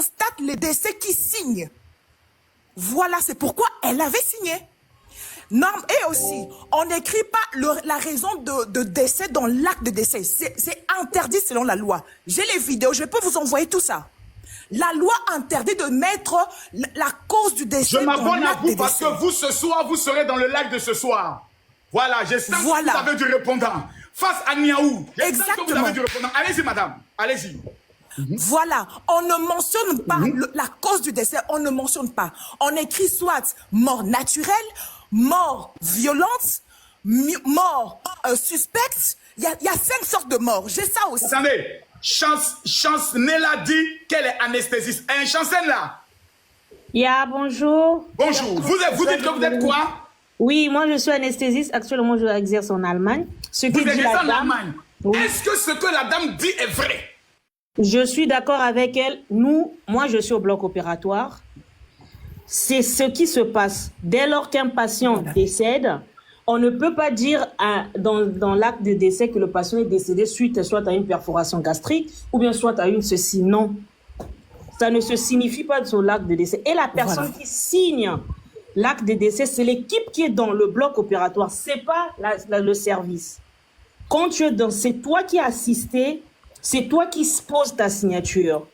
constate les décès qui signent. Voilà, c'est pourquoi elle avait signé. Norme, et aussi, on n'écrit pas la raison de décès dans l'acte de décès. C'est interdit selon la loi. J'ai les vidéos, je peux vous envoyer tout ça. La loi interdit de mettre la cause du décès Je dans m'abonne à l'acte vous de parce décès. que vous, ce soir, vous serez dans le lac de ce soir. Voilà, j'espère que vous avez du répondant. Face à Niaou, j'espère que vous avez du répondant. Allez-y, madame, allez-y. Voilà, on ne mentionne pas la cause du décès, on ne mentionne pas. On écrit soit mort naturelle, mort violente, mort suspecte. Il y a 5 sortes de morts. J'ai ça aussi. Attendez, Chance Nella dit qu'elle est anesthésiste. Un Chancen là. Yeah, bonjour. Bonjour. Vous dites que vous êtes quoi? Oui, moi je suis anesthésiste. Actuellement, je exerce en Allemagne. Vous exercez en Allemagne. Oui. Est-ce que ce que la dame dit est vrai? Je suis d'accord avec elle. Moi je suis au bloc opératoire. C'est ce qui se passe. Dès lors qu'un patient décède, on ne peut pas dire dans l'acte de décès que le patient est décédé suite soit à une perforation gastrique ou bien soit à une ceci. Non. Ça ne se signifie pas sur l'acte de décès. Et la personne qui signe l'acte de décès, c'est l'équipe qui est dans le bloc opératoire. C'est pas le service. Quand tu es c'est toi qui as assisté, c'est toi qui poses ta signature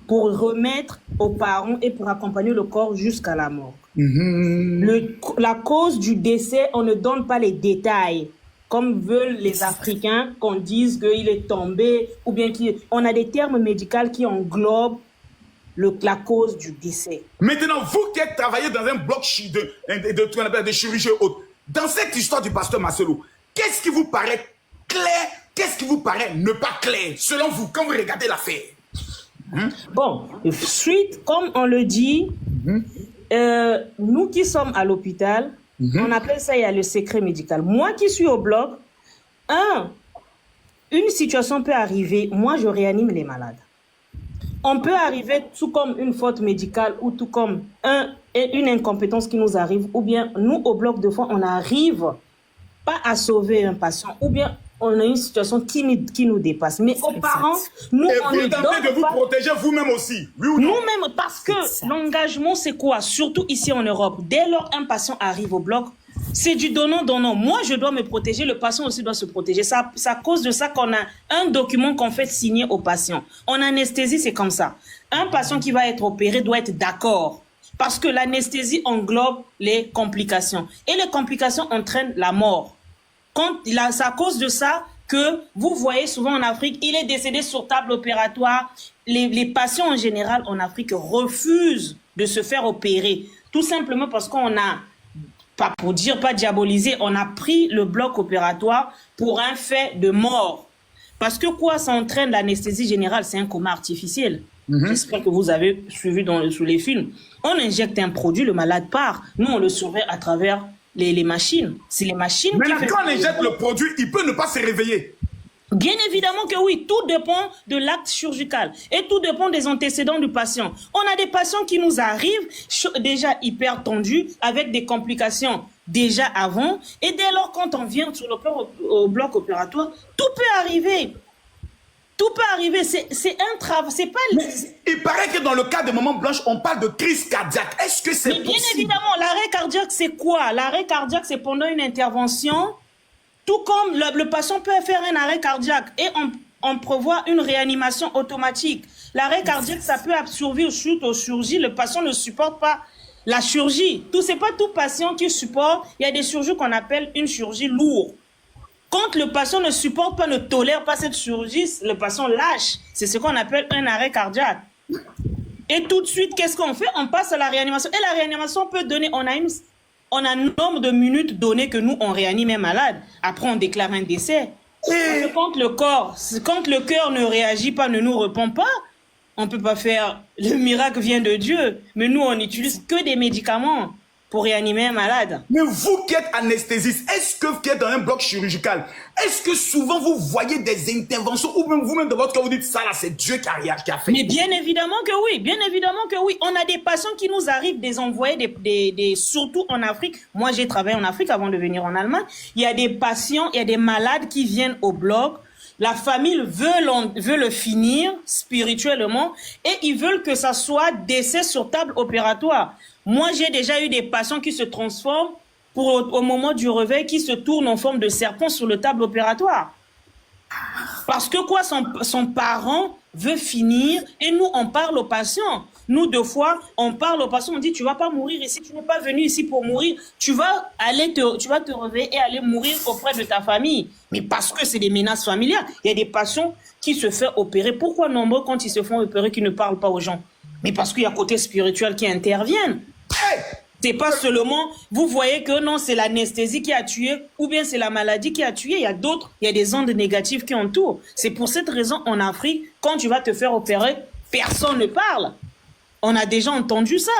pour remettre aux parents et pour accompagner le corps jusqu'à la mort. La cause du décès, on ne donne pas les détails, comme veulent les Africains, qu'on dise qu'il est tombé, ou bien on a des termes médicaux qui englobent la cause du décès. Maintenant, vous qui êtes travaillé dans un bloc de chirurgie haute, dans cette histoire du pasteur Marcelo, qu'est-ce qui vous paraît clair, qu'est-ce qui vous paraît ne pas clair, selon vous, quand vous regardez l'affaire? Bon, suite, comme on le dit, nous qui sommes à l'hôpital, on appelle ça, il y a le secret médical. Moi qui suis au bloc, une situation peut arriver, moi je réanime les malades. On peut arriver tout comme une faute médicale ou tout comme une incompétence qui nous arrive, ou bien nous au bloc de fois, on n'arrive pas à sauver un patient, ou bien on a une situation qui nous dépasse. Mais aux parents, nous, on ne donne de vous protéger vous-même aussi. Oui ou non? Nous-mêmes, parce que l'engagement, c'est quoi? Surtout ici en Europe, dès lors qu'un patient arrive au bloc, c'est du donnant-donnant. Moi, je dois me protéger, le patient aussi doit se protéger. C'est à cause de ça qu'on a un document qu'on fait signer au patient. En anesthésie, c'est comme ça. Un patient qui va être opéré doit être d'accord. Parce que l'anesthésie englobe les complications. Et les complications entraînent la mort. C'est à cause de ça que vous voyez souvent en Afrique, il est décédé sur table opératoire. Les patients en général en Afrique refusent de se faire opérer. Tout simplement parce qu'on a, pas pour dire, pas diaboliser, on a pris le bloc opératoire pour un fait de mort. Parce que quoi, ça entraîne l'anesthésie générale, c'est un coma artificiel. J'espère que vous avez suivi sous les films. On injecte un produit, le malade part. Nous, on le surveille à travers les machines. C'est les machines qui... Mais quand on injecte le produit, il peut ne pas se réveiller. Bien évidemment que oui, tout dépend de l'acte chirurgical et tout dépend des antécédents du patient. On a des patients qui nous arrivent déjà hyper tendus avec des complications déjà avant et dès lors quand on vient sur au bloc opératoire, tout peut arriver. Tout peut arriver, c'est un travail, c'est pas... Il paraît que dans le cas de Maman Blanche, on parle de crise cardiaque. Est-ce que c'est possible? Mais bien évidemment, l'arrêt cardiaque, c'est quoi? L'arrêt cardiaque, c'est pendant une intervention, tout comme le patient peut faire un arrêt cardiaque et on prévoit une réanimation automatique. L'arrêt cardiaque, ça peut survivre suite aux chirurgies, le patient ne supporte pas la chirurgie. C'est pas tout patient qui supporte, il y a des chirurgies qu'on appelle une chirurgie lourde. Quand le patient ne supporte pas, ne tolère pas cette chirurgie, le patient lâche. C'est ce qu'on appelle un arrêt cardiaque. Et tout de suite, qu'est-ce qu'on fait? On passe à la réanimation. Et la réanimation peut donner, on a un nombre de minutes donné que nous, on réanime un malade. Après, on déclare un décès. Et quand le cœur ne réagit pas, ne nous répond pas, on ne peut pas faire, le miracle vient de Dieu. Mais nous, on n'utilise que des médicaments pour réanimer un malade. Mais vous qui êtes anesthésiste, est-ce que vous êtes dans un bloc chirurgical, est-ce que souvent vous voyez des interventions ou même vous-même de votre cœur vous dites ça là c'est Dieu qui a fait? Mais bien évidemment que oui, bien évidemment que oui. On a des patients qui nous arrivent des envoyés, surtout en Afrique. Moi j'ai travaillé en Afrique avant de venir en Allemagne. Il y a des patients, il y a des malades qui viennent au bloc La famille veut le finir spirituellement et ils veulent que ça soit décès sur table opératoire. Moi, j'ai déjà eu des patients qui se transforment au moment du réveil, qui se tournent en forme de serpent sur le table opératoire. Parce que quoi, son parent veut finir et nous, on parle aux patients. Nous, deux fois, on parle aux patients, on dit, tu vas pas mourir ici, tu n'es pas venu ici pour mourir, tu vas te réveiller et aller mourir auprès de ta famille. Mais parce que c'est des menaces familiales. Il y a des patients qui se font opérer. Pourquoi nombreux, quand ils se font opérer, qui ne parlent pas aux gens? Mais parce qu'il y a côté spirituel qui interviennent. C'est pas seulement, vous voyez que non, c'est l'anesthésie qui a tué, ou bien c'est la maladie qui a tué. Il y a d'autres, il y a des ondes négatives qui entourent. C'est pour cette raison, en Afrique, quand tu vas te faire opérer, personne ne parle. On a déjà entendu ça.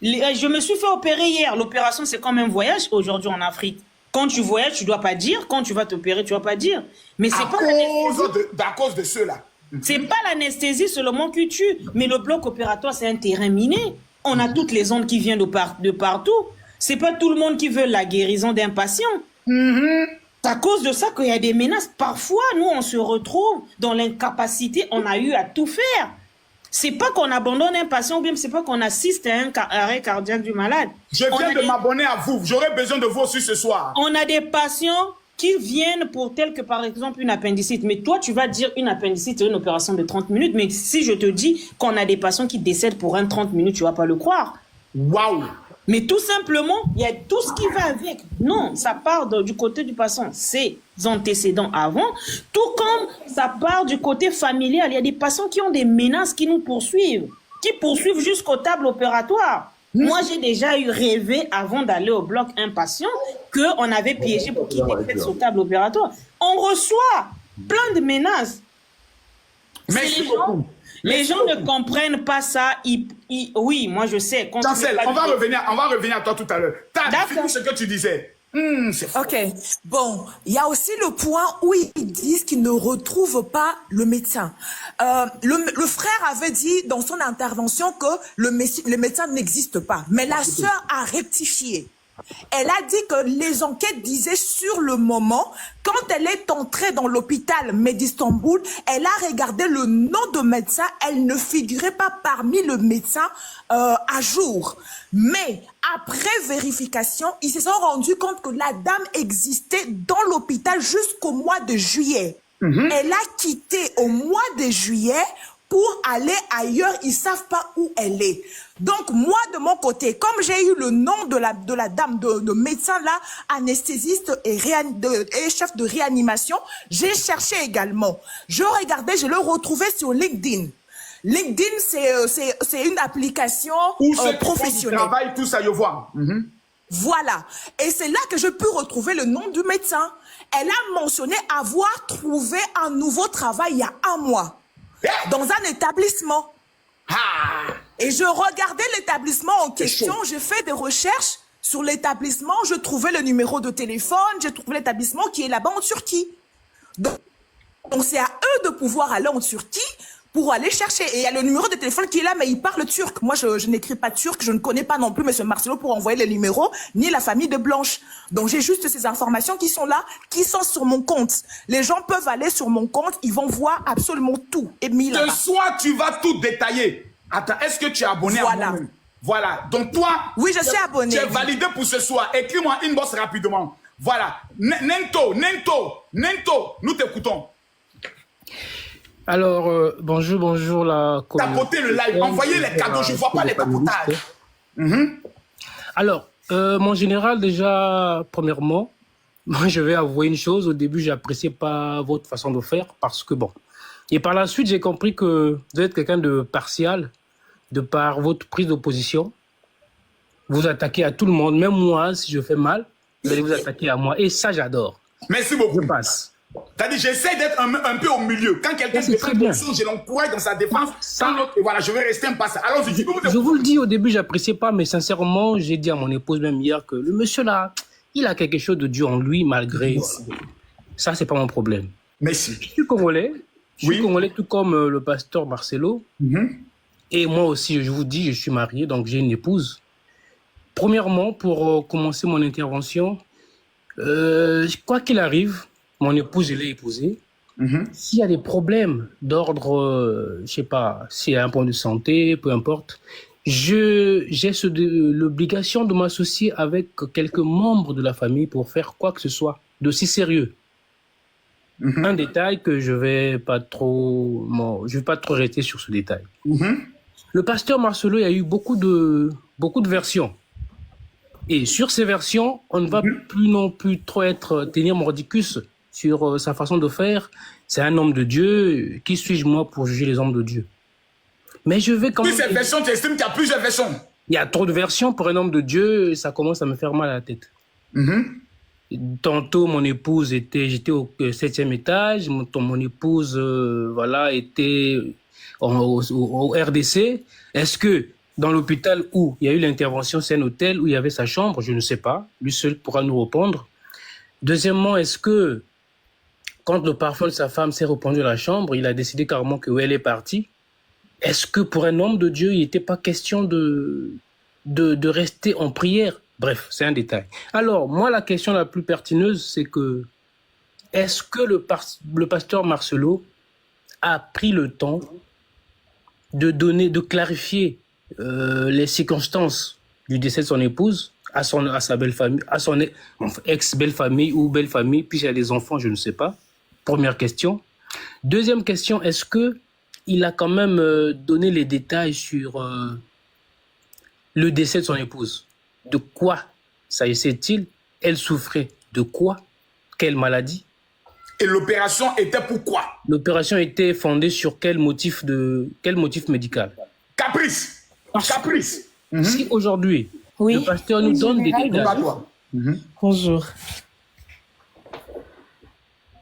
Je me suis fait opérer hier. L'opération, c'est comme un voyage aujourd'hui en Afrique. Quand tu voyages, tu dois pas dire. Quand tu vas t'opérer, tu dois pas dire. Mais c'est pas à cause de ceux-là. C'est pas l'anesthésie seulement qui tue, mais le bloc opératoire, c'est un terrain miné. On a toutes les ondes qui viennent de partout. C'est pas tout le monde qui veut la guérison d'un patient. C'est à cause de ça qu'il y a des menaces. Parfois, nous, on se retrouve dans l'incapacité. On a eu à tout faire. C'est pas qu'on abandonne un patient ou bien c'est pas qu'on assiste à un arrêt cardiaque du malade. Je viens de m'abonner à vous. J'aurai besoin de vous aussi ce soir. On a des patients qui viennent pour tel que par exemple une appendicite. Mais toi, tu vas dire une appendicite, c'est une opération de 30 minutes. Mais si je te dis qu'on a des patients qui décèdent pour un 30 minutes, tu vas pas le croire. Waouh! Mais tout simplement, il y a tout ce qui va avec. Non, ça part du côté du patient, ses antécédents avant, tout comme ça part du côté familial. Il y a des patients qui ont des menaces qui nous poursuivent, qui poursuivent jusqu'aux tables opératoires. Moi, j'ai déjà eu rêvé avant d'aller au bloc un patient qu'on avait piégé pour qu'il décède sur table opératoire. On reçoit plein de menaces. Merci beaucoup. Les gens ne comprennent pas ça. Oui, moi je sais. Chancel, on va revenir à toi tout à l'heure. T'as fini ce que tu disais. Ok. Bon, il y a aussi le point où ils disent qu'ils ne retrouvent pas le médecin. Le frère avait dit dans son intervention que le médecin n'existe pas. Mais la sœur a rectifié. Elle a dit que les enquêtes disaient sur le moment, quand elle est entrée dans l'hôpital d'Istanbul, elle a regardé le nom de médecin, elle ne figurait pas parmi le médecin à jour. Mais après vérification, ils se sont rendus compte que la dame existait dans l'hôpital jusqu'au mois de juillet. Elle a quitté au mois de juillet pour aller ailleurs, ils savent pas où elle est. Donc moi de mon côté, comme j'ai eu le nom de la dame de médecin là, anesthésiste et chef de réanimation, j'ai cherché également. Je regardais, je le retrouvais sur LinkedIn. LinkedIn c'est une application professionnelle. Travail tout ça, je vois. Voilà. Et c'est là que je peux retrouver le nom du médecin. Elle a mentionné avoir trouvé un nouveau travail il y a 1 mois. Dans un établissement. Et je regardais l'établissement en question, j'ai fait des recherches sur l'établissement, je trouvais le numéro de téléphone, j'ai trouvé l'établissement qui est là-bas en Turquie. Donc c'est à eux de pouvoir aller en Turquie pour aller chercher. Et il y a le numéro de téléphone qui est là, mais il parle turc. Moi, je n'écris pas turc, je ne connais pas non plus M. Marcelo pour envoyer les numéros, ni la famille de Blanche. Donc j'ai juste ces informations qui sont là, qui sont sur mon compte. Les gens peuvent aller sur mon compte, ils vont voir absolument tout. Et ce soir, tu vas tout détailler. Attends, est-ce que tu es abonné à moi-même? Voilà. Donc toi, oui, je suis abonné. Tu es validé pour ce soir. Écris-moi inbox rapidement. Voilà. Nento, nous t'écoutons. Alors, bonjour la communauté. Tapotez le live, envoyez les cadeaux, je ne vois pas les tapotages. Alors, mon général, déjà, premièrement, moi, je vais avouer une chose. Au début, j'appréciais pas votre façon de faire parce que, bon. Et par la suite, j'ai compris que vous êtes quelqu'un de partial, de par votre prise d'opposition. Vous attaquez à tout le monde, même moi, si je fais mal, vous allez vous attaquer à moi. Et ça, j'adore. Merci beaucoup. Je passe. T'as dit, j'essaie d'être un peu au milieu. Quand quelqu'un se défend position, je l'encourage dans sa défense. Quand l'autre, voilà, je vais rester un passe. Alors, je vous le dis, au début, j'appréciais pas, mais sincèrement, j'ai dit à mon épouse même hier que le monsieur là, il a quelque chose de Dieu en lui, malgré. Ça, c'est pas mon problème. Merci. Je suis congolais. Je suis congolais tout comme le pasteur Marcelo. Et moi aussi, je vous dis, je suis marié, donc j'ai une épouse. Premièrement, pour commencer mon intervention, quoi qu'il arrive, mon épouse, je l'ai épousée. S'il y a des problèmes d'ordre, je sais pas, s'il y a un point de santé, peu importe, j'ai l'obligation de m'associer avec quelques membres de la famille pour faire quoi que ce soit d'aussi sérieux. Un détail que je vais pas trop rester sur ce détail. Le pasteur Marcelo, il y a eu beaucoup de versions. Et sur ces versions, on ne va plus non plus trop tenir mordicus sur sa façon de faire. C'est un homme de Dieu. Qui suis-je moi pour juger les hommes de Dieu? Mais je vais quand même... Plusieurs versions, tu estimes qu'il y a plusieurs versions? Il y a trop de versions pour un homme de Dieu, ça commence à me faire mal à la tête. Tantôt, mon épouse j'étais au 7e étage, mon épouse, était au RDC. Est-ce que dans l'hôpital où il y a eu l'intervention, c'est un hôtel où il y avait sa chambre? Je ne sais pas. Lui seul pourra nous répondre. Deuxièmement, est-ce que quand le parfum de sa femme s'est répandu à la chambre, il a décidé carrément qu'elle est partie? Est-ce que pour un homme de Dieu, il n'était pas question de rester en prière? Bref, c'est un détail. Alors, moi, la question la plus pertineuse, c'est que est-ce que le pasteur Marcelo a pris le temps de clarifier les circonstances du décès de son épouse à sa belle famille, à son ex-belle famille ou belle famille, puis il y a des enfants, je ne sais pas. Première question. Deuxième question, est-ce que il a quand même donné les détails sur le décès de son épouse? De quoi s'agissait-il? Elle souffrait de quoi? Quelle maladie? Et l'opération était pourquoi? L'opération était fondée sur quel motif médical? Caprice. Caprice. Si aujourd'hui, le pasteur nous donne des détails... Bonjour.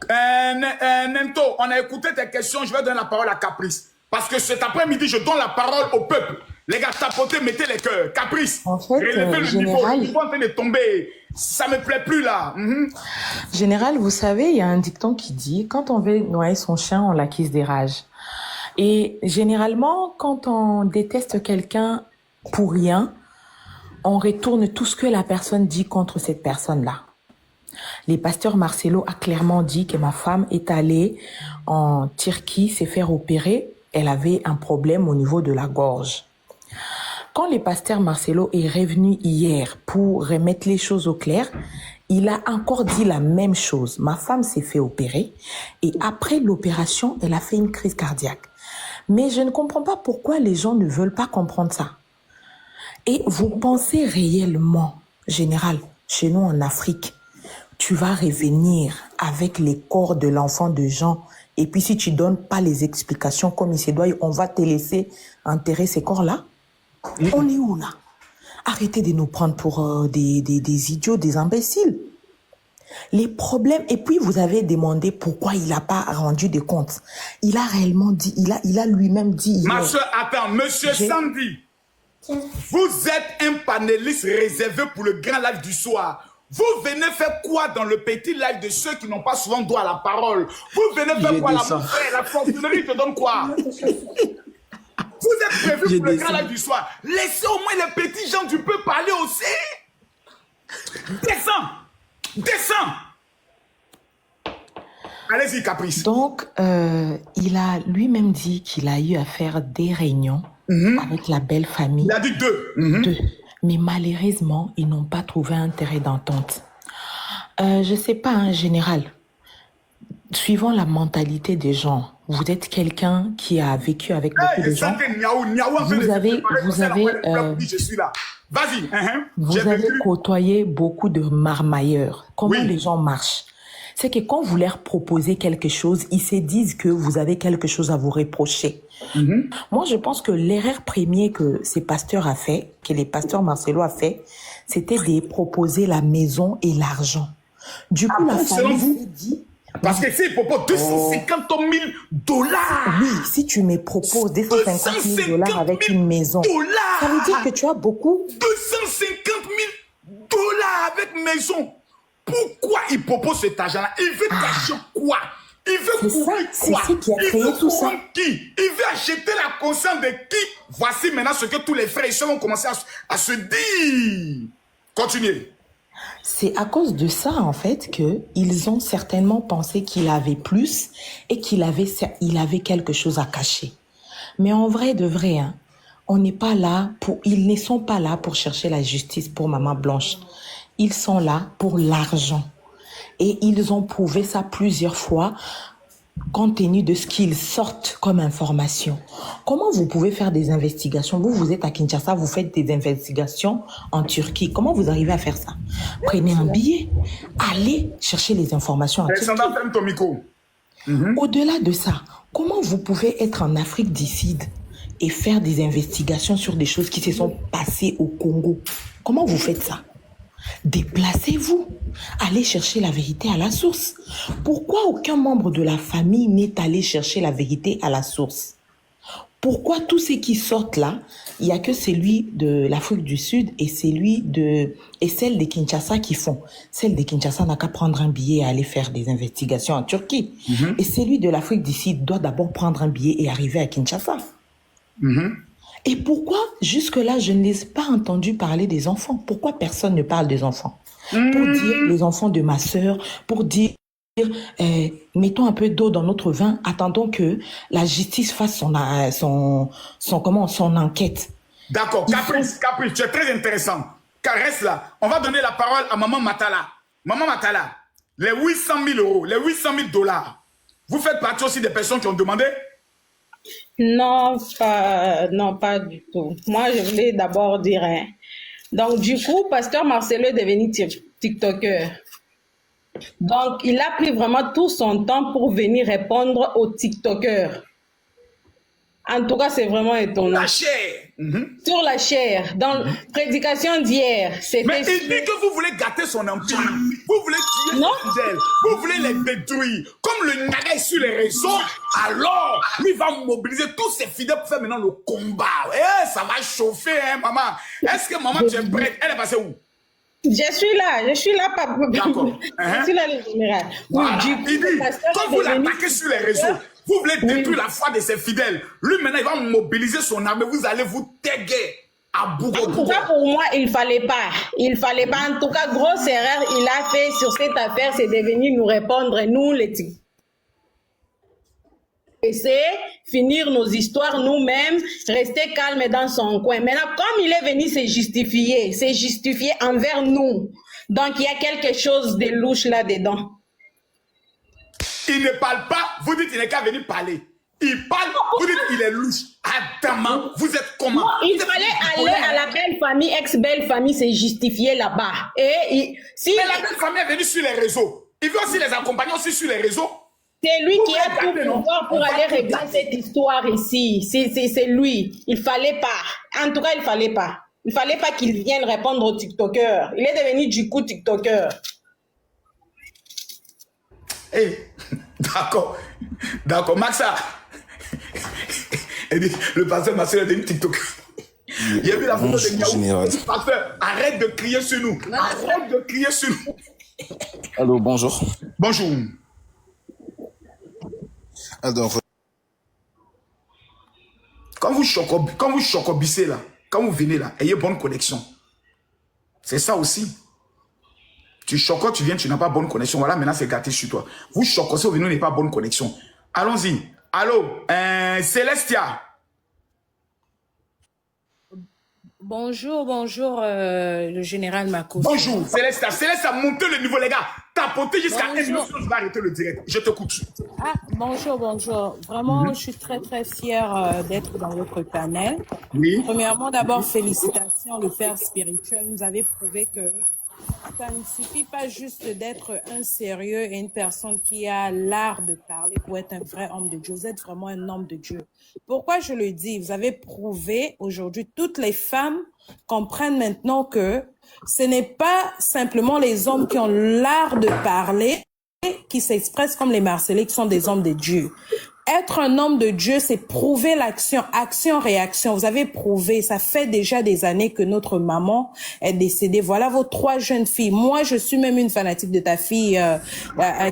Nento, on a écouté tes questions, je vais donner la parole à Caprice. Parce que cet après-midi, je donne la parole au peuple. Les gars, tapotez, mettez les cœurs. Caprice, en fait, relevez le niveau. Le niveau est en train de tomber. Ça me plaît plus là. Général, vous savez, il y a un dicton qui dit, quand on veut noyer son chien, on l'acquise des rages. Et généralement, quand on déteste quelqu'un pour rien, on retourne tout ce que la personne dit contre cette personne-là. Les pasteurs Marcelo a clairement dit que ma femme est allée en Turquie se faire opérer. Elle avait un problème au niveau de la gorge. Quand le pasteur Marcelo est revenu hier pour remettre les choses au clair, il a encore dit la même chose. Ma femme s'est fait opérer et après l'opération, elle a fait une crise cardiaque. Mais je ne comprends pas pourquoi les gens ne veulent pas comprendre ça. Et vous pensez réellement, général, chez nous en Afrique, tu vas revenir avec les corps de l'enfant de Jean et puis si tu donnes pas les explications comme il se doit, on va te laisser enterrer ces corps-là? On est où là? Arrêtez de nous prendre pour des idiots, des imbéciles. Les problèmes, et puis vous avez demandé pourquoi il n'a pas rendu de comptes. Il a réellement dit, il a lui-même dit... Ma soeur, attends, monsieur Sandy, vous êtes un panéliste réservé pour le grand live du soir. Vous venez faire quoi dans le petit live de ceux qui n'ont pas souvent droit à la parole? Vous venez faire quoi? La sorcellerie te donne quoi? Vous êtes prévu pour le grand live du soir. Laissez au moins les petits gens du peuple parler aussi. Descends. Descends. Allez-y, Caprice. Donc, il a lui-même dit qu'il a eu à faire des réunions avec la belle famille. Il a dit deux. Deux. Mais malheureusement, ils n'ont pas trouvé un terrain d'entente. Je ne sais pas, en général, suivant la mentalité des gens, vous êtes quelqu'un qui a vécu avec beaucoup de gens. Vous avez côtoyé beaucoup de marmailleurs. Comment les gens marchent? C'est que quand vous leur proposez quelque chose, ils se disent que vous avez quelque chose à vous reprocher. Moi, je pense que l'erreur première que ces pasteurs a fait, que les pasteurs Marcelo a fait, c'était de proposer la maison et l'argent. Du coup, la famille s'est dit... Parce que c'est propos 250 000 $. Oui, si tu me proposes 250 000 $ avec une maison, ça veut dire que tu as beaucoup. 250 000 $ avec maison. Pourquoi il propose cet argent-là? Il veut cacher quoi? Il veut couvrir quoi? C'est qui a créé tout ça. Qui? Il veut acheter la conscience de qui? Voici maintenant ce que tous les frères et sœurs ont commencé à se dire. Continuez. C'est à cause de ça, en fait, que ils ont certainement pensé qu'il avait plus et il avait quelque chose à cacher. Mais en vrai de vrai, hein, ils ne sont pas là pour chercher la justice pour Maman Blanche. Ils sont là pour l'argent. Et ils ont prouvé ça plusieurs fois, compte tenu de ce qu'ils sortent comme information. Comment vous pouvez faire des investigations? Vous êtes à Kinshasa, vous faites des investigations en Turquie. Comment vous arrivez à faire ça? Prenez un billet, allez chercher les informations en Turquie. Alexandra, ferme ton micro. Au-delà de ça, comment vous pouvez être en Afrique du Sud et faire des investigations sur des choses qui se sont passées au Congo? Comment vous faites ça? Déplacez-vous, allez chercher la vérité à la source. Pourquoi aucun membre de la famille n'est allé chercher la vérité à la source? Pourquoi tous ceux qui sortent là, il n'y a que celui de l'Afrique du Sud et celle de Kinshasa qui font. Celle de Kinshasa n'a qu'à prendre un billet et aller faire des investigations en Turquie. Et celui de l'Afrique du Sud doit d'abord prendre un billet et arriver à Kinshasa. Et pourquoi, jusque-là, je ne l'ai pas entendu parler des enfants? Pourquoi personne ne parle des enfants? Pour dire les enfants de ma sœur, pour dire, mettons un peu d'eau dans notre vin, attendons que la justice fasse son enquête. D'accord, Caprice, tu es très intéressant. Car reste là, on va donner la parole à Maman Matala. Maman Matala, les 800 000 euros, les 800 000 dollars, vous faites partie aussi des personnes qui ont demandé? Non, pas du tout. Moi, je voulais d'abord dire, hein. Donc, du coup, Pasteur Marcelo est devenu TikToker. Donc, il a pris vraiment tout son temps pour venir répondre aux TikTokers. En tout cas, c'est vraiment étonnant. La chair. Sur la chair, dans prédication d'hier, c'était... Mais il dit que vous voulez gâter son empire. Vous voulez tuer les fidèles. Vous voulez les détruire. Comme le Naga est sur les réseaux, alors lui va mobiliser tous ses fidèles pour faire maintenant le combat. Eh, ça va chauffer, hein, maman. Est-ce que maman, tu es prête? Elle est passée où? Je suis là, papa. D'accord. Je suis là, le général. Voilà. Oui, du coup, Il dit, quand vous devenu... l'attaquez sur les réseaux, vous voulez détruire la foi de ses fidèles. Lui, maintenant, il va mobiliser son armée. Vous allez vous taguer à Bougo. En tout cas, pour moi, il fallait pas. Il fallait pas. En tout cas, grosse erreur, il a fait sur cette affaire, c'est de venir nous répondre, nous, les TikTokers. C'est finir nos histoires nous-mêmes, rester calme dans son coin. Maintenant, comme il est venu se justifier envers nous. Donc, il y a quelque chose de louche là-dedans. Il ne parle pas, vous dites qu'il n'est qu'à venir parler. Il parle, vous dites qu'il est louche. Adamant, vous êtes comment? Non, il fallait aller à la belle famille, ex-belle famille, se justifier là-bas. Mais la belle famille est venue sur les réseaux. Il veut aussi les accompagner aussi sur les réseaux. C'est lui qui a tout pouvoir pour aller régler cette histoire ici. C'est lui. Il fallait pas. En tout cas, il fallait pas. Il fallait pas qu'il vienne répondre aux TikTokers. Il est devenu du coup TikToker. D'accord, Maxa. Le pasteur Marcel est devenu TikToker. Il y a vu la photo de Niaou. Pasteur, arrête de crier sur nous. Arrête de crier sur nous. Allô, bonjour. Bonjour. Alors, quand vous chocobissez là, quand vous venez là, ayez bonne connexion. C'est ça aussi. Tu chocottes, tu viens, tu n'as pas bonne connexion. Voilà, maintenant c'est gâté sur toi. Vous chocossez, vous n'avez pas bonne connexion. Allons-y. Allô, Célestia. Bonjour, le général Makos. Bonjour, Célestia. Célestia, montez le niveau, les gars. Tapotez jusqu'à une minute, je vais arrêter le direct. Je t'écoute. Ah, bonjour. Vraiment, je suis très, très fière d'être dans votre panel. Oui. Premièrement, d'abord, félicitations, le Père spirituel. Vous avez prouvé que ça ne suffit pas juste d'être un sérieux et une personne qui a l'art de parler pour être un vrai homme de Dieu. Vous êtes vraiment un homme de Dieu. Pourquoi je le dis? Vous avez prouvé aujourd'hui, toutes les femmes comprennent maintenant que ce n'est pas simplement les hommes qui ont l'art de parler qui s'expressent comme les Marseillais qui sont des hommes de Dieu. Être un homme de Dieu, c'est prouver l'action, action-réaction. Vous avez prouvé, ça fait déjà des années que notre maman est décédée. Voilà vos 3 jeunes filles. Moi, je suis même une fanatique de ta fille,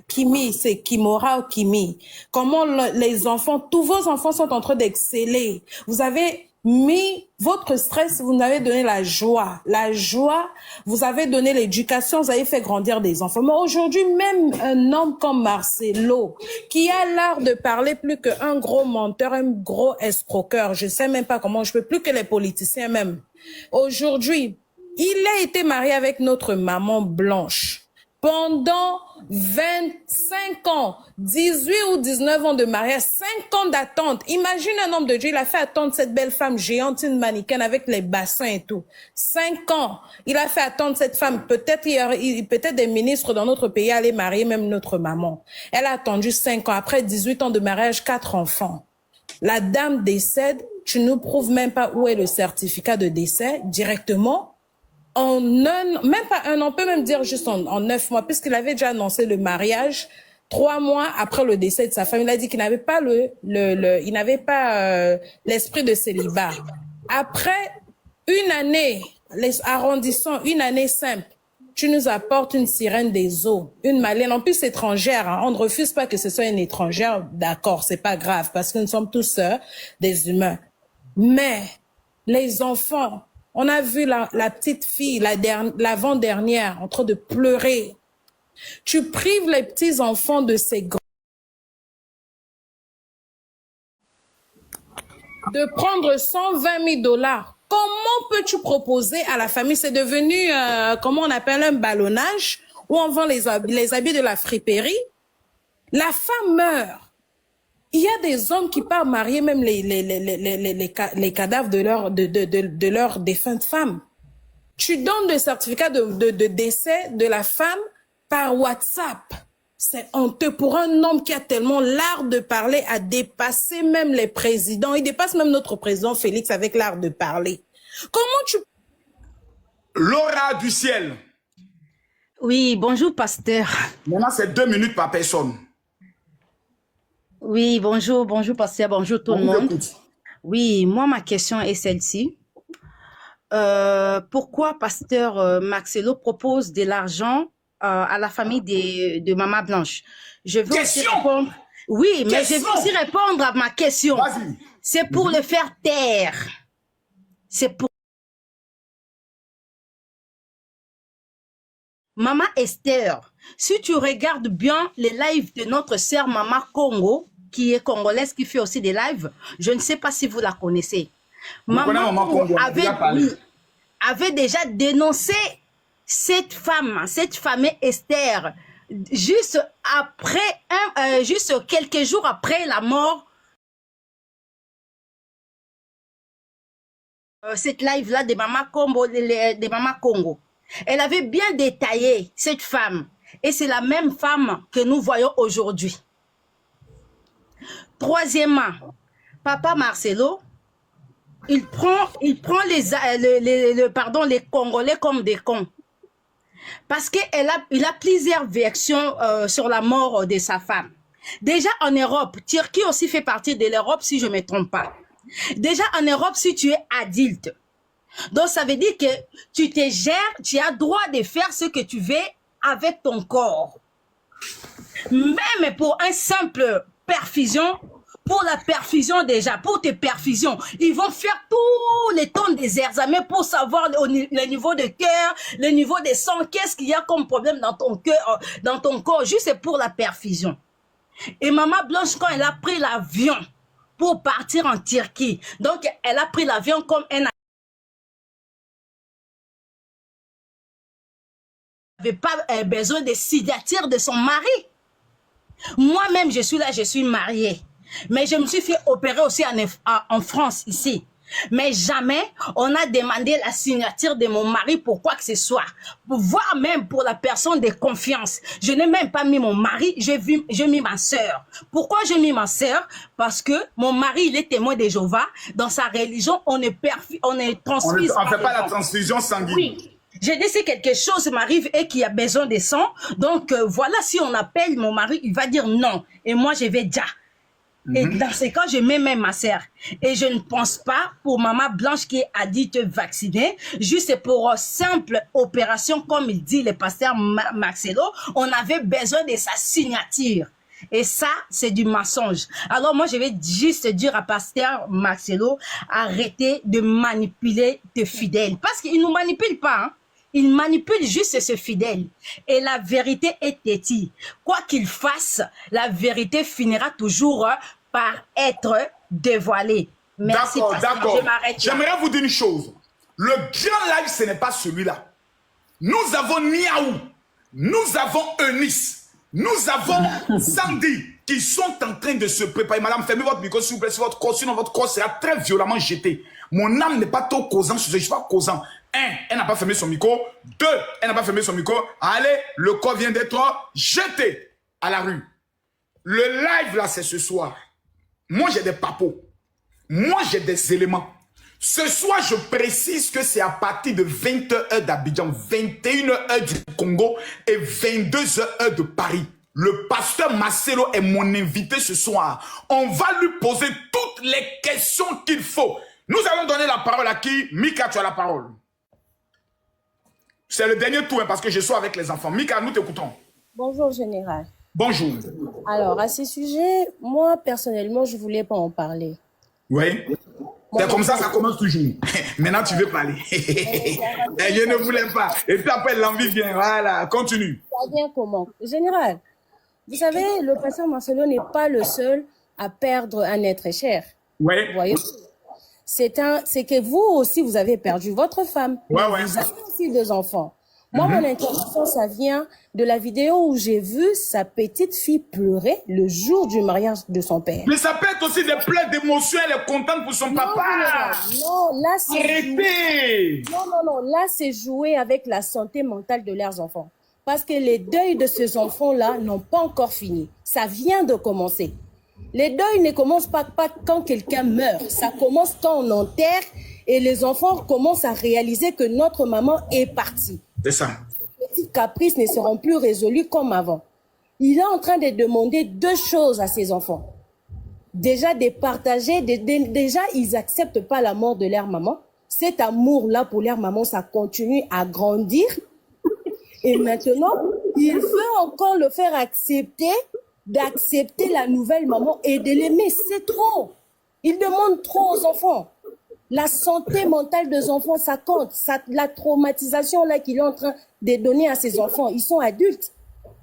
Kimi, c'est Kimora ou Kimi. Comment les enfants, tous vos enfants sont en train d'exceller. Vous avez mis votre stress, vous nous avez donné la joie. La joie, vous avez donné l'éducation, vous avez fait grandir des enfants. Mais aujourd'hui, même un homme comme Marcelo, qui a l'art de parler plus qu'un gros menteur, un gros escroqueur, je sais même pas comment, je peux plus que les politiciens même. Aujourd'hui, il a été marié avec notre maman Blanche. Pendant 25 ans, 18 ou 19 ans de mariage, 5 ans d'attente. Imagine un homme de Dieu, il a fait attendre cette belle femme géante, une mannequin avec les bassins et tout. 5 ans. Il a fait attendre cette femme. Peut-être des ministres dans notre pays allaient marier même notre maman. Elle a attendu 5 ans. Après 18 ans de mariage, 4 enfants. La dame décède. Tu nous prouves même pas où est le certificat de décès directement. Même pas un an, on peut même dire juste en 9 mois, puisqu'il avait déjà annoncé le mariage 3 mois après le décès de sa femme. Il a dit qu'il n'avait pas il n'avait pas l'esprit de célibat. Après une année, arrondissons une année simple, tu nous apportes une sirène des eaux, une Malienne, en plus étrangère. Hein. On ne refuse pas que ce soit une étrangère, d'accord, c'est pas grave, parce que nous sommes tous des humains. Mais les enfants, on a vu la petite fille, l'avant-dernière, en train de pleurer. Tu prives les petits enfants de ces grands. De prendre 120 000 $. Comment peux-tu proposer à la famille? C'est devenu, comment on appelle, un ballonnage, où on vend les habits de la friperie. La femme meurt. Il y a des hommes qui partent marier même les cadavres de leur défunte femme. Tu donnes le certificat de décès de la femme par WhatsApp. C'est honteux pour un homme qui a tellement l'art de parler à dépasser même les présidents. Il dépasse même notre président Félix avec l'art de parler. Comment tu... Laura du ciel. Oui, bonjour, pasteur. Maintenant, c'est 2 minutes par personne. Oui, bonjour, pasteur, bonjour tout le monde. Oui, moi, ma question est celle-ci. Pourquoi pasteur Marcelo propose de l'argent à la famille de Maman Blanche? Je veux aussi répondre. Oui, mais je veux aussi répondre à ma question. C'est pour le faire taire. C'est pour... Maman Esther, si tu regardes bien les lives de notre sœur Maman Congo, qui est congolaise, qui fait aussi des lives, je ne sais pas si vous la connaissez. Maman Congo avait déjà dénoncé cette femme Esther, juste quelques jours après la mort. Cette live-là de Maman Congo. Elle avait bien détaillé cette femme. Et c'est la même femme que nous voyons aujourd'hui. Troisièmement, Papa Marcelo, il prend les Congolais comme des cons. Parce qu'il a plusieurs versions sur la mort de sa femme. Déjà en Europe, Turquie aussi fait partie de l'Europe si je ne me trompe pas. Déjà en Europe, si tu es adulte, donc ça veut dire que tu te gères, tu as droit de faire ce que tu veux avec ton corps. Même pour un simple perfusion, pour la perfusion déjà, pour tes perfusions, ils vont faire tous les temps des examens pour savoir le niveau de cœur, le niveau de sang, qu'est-ce qu'il y a comme problème dans ton cœur, dans ton corps, juste pour la perfusion. Et Maman Blanche, quand elle a pris l'avion pour partir en Turquie, donc elle a pris l'avion comme un n'avait pas besoin de signature de son mari. Moi-même, je suis là, je suis mariée. Mais je me suis fait opérer aussi en France, ici. Mais jamais on a demandé la signature de mon mari pour quoi que ce soit. Voire même pour la personne de confiance. Je n'ai même pas mis mon mari, j'ai mis ma sœur. Pourquoi j'ai mis ma sœur? Parce que mon mari, il est témoin de Jéhovah. Dans sa religion, on ne transmise pas. On ne fait pas la transfusion sanguine. Oui. J'ai dit si quelque chose m'arrive et qu'il y a besoin de sang, donc voilà, si on appelle mon mari, il va dire non. Et moi, je vais déjà. Et dans ces cas, je mets même ma sœur. Et je ne pense pas pour Maman Blanche qui est adulte vaccinée, juste pour simple opération, comme il dit le pasteur Marcelo, on avait besoin de sa signature. Et ça, c'est du mensonge. Alors moi, je vais juste dire à Pasteur Marcelo, arrêtez de manipuler tes fidèles. Parce qu'il ne nous manipule pas. Hein. Il manipule juste ses fidèles. Et la vérité est têtue. Quoi qu'il fasse, la vérité finira toujours par être dévoilée. Merci, d'accord. Je m'arrête là. J'aimerais vous dire une chose. Le grand live, ce n'est pas celui-là. Nous avons Niaou, nous avons Eunice, nous avons Sandy qui sont en train de se préparer. Madame, fermez votre micro s'il vous plaît, sinon votre corps sera très violemment jeté. Mon âme n'est pas trop causant, je ne suis pas causant. 1, elle n'a pas fermé son micro. 2, elle n'a pas fermé son micro. Allez, le corps vient d'être jeté à la rue. Le live là, c'est ce soir. Moi, j'ai des papos. Moi, j'ai des éléments. Ce soir, je précise que c'est à partir de 20h d'Abidjan, 21h du Congo et 22h de Paris. Le pasteur Marcelo est mon invité ce soir. On va lui poser toutes les questions qu'il faut. Nous allons donner la parole à qui? Mika, tu as la parole. C'est le dernier tour hein, parce que je suis avec les enfants. Mika, nous t'écoutons. Bonjour, Général. Bonjour. Alors, à ce sujet, moi, personnellement, je ne voulais pas en parler. Oui. C'est comme ça commence toujours. Maintenant, tu veux parler. Je ne voulais pas. Et puis après, l'envie vient. Voilà, continue. Ça vient comment? Général, vous savez, le pasteur Marcelo n'est pas le seul à perdre un être cher. Oui. Vous voyez? C'est que vous aussi, vous avez perdu votre femme. Ouais. Vous avez aussi 2 enfants. Moi, mon intervention, ça vient de la vidéo où j'ai vu sa petite fille pleurer le jour du mariage de son père. Mais ça peut être aussi des pleurs d'émotion. Elle est contente pour son papa. Non, là, c'est arrêtez. Non. Là, c'est jouer avec la santé mentale de leurs enfants. Parce que les deuils de ces enfants-là n'ont pas encore fini. Ça vient de commencer. Les deuils ne commencent pas quand quelqu'un meurt. Ça commence quand on enterre et les enfants commencent à réaliser que notre maman est partie. C'est ça. Les petits caprices ne seront plus résolus comme avant. Il est en train de demander 2 choses à ses enfants. Déjà, de partager, déjà, ils n'acceptent pas la mort de leur maman. Cet amour-là pour leur maman, ça continue à grandir. Et maintenant, il veut encore le faire accepter, d'accepter la nouvelle maman et de l'aimer. C'est trop. Il demande trop aux enfants. La santé mentale des enfants, ça compte. La traumatisation là qu'il est en train de donner à ses enfants, ils sont adultes.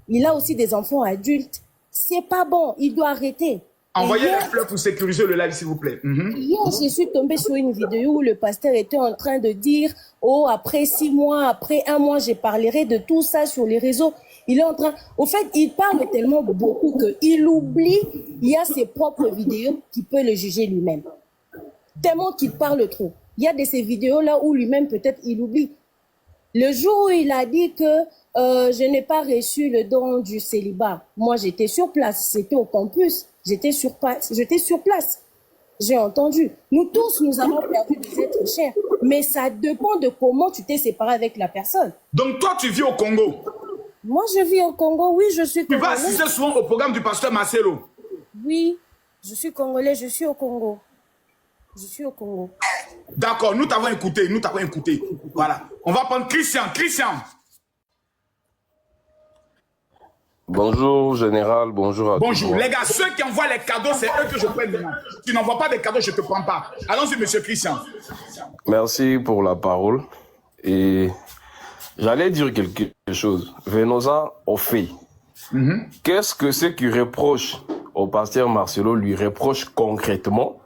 Il a aussi des enfants adultes. C'est pas bon, il doit arrêter. Envoyez les fleurs pour sécuriser le live, s'il vous plaît. Hier, je suis tombée sur une vidéo où le pasteur était en train de dire « Oh, après 6 mois, après 1 mois, je parlerai de tout ça sur les réseaux. » Il est en train... Au fait, il parle tellement beaucoup qu'il oublie, il y a ses propres vidéos qui peut le juger lui-même. Tellement qu'il parle trop. Il y a de ces vidéos-là où lui-même, peut-être, il oublie. Le jour où il a dit que je n'ai pas reçu le don du célibat, moi, j'étais sur place. C'était au campus. J'étais sur place. J'ai entendu. Nous tous, nous avons perdu des êtres chers. Mais ça dépend de comment tu t'es séparé avec la personne. Donc, toi, tu vis au Congo? Moi, je vis au Congo. Oui, je suis congolais. Tu vas assister souvent au programme du pasteur Marcelo? Oui, je suis congolais. Je suis au Congo. Je suis au Congo. D'accord, nous t'avons écouté, Voilà. On va prendre Christian. Bonjour, Général, bonjour à tous. Bonjour. Les gars, ceux qui envoient les cadeaux, c'est eux que je prends maintenant. Tu n'envoies pas des cadeaux, je ne te prends pas. Allons-y, monsieur Christian. Merci pour la parole. Et j'allais dire quelque chose. Venons-en aux faits. Qu'est-ce que ceux qui reprochent au pasteur Marcelo lui reprochent concrètement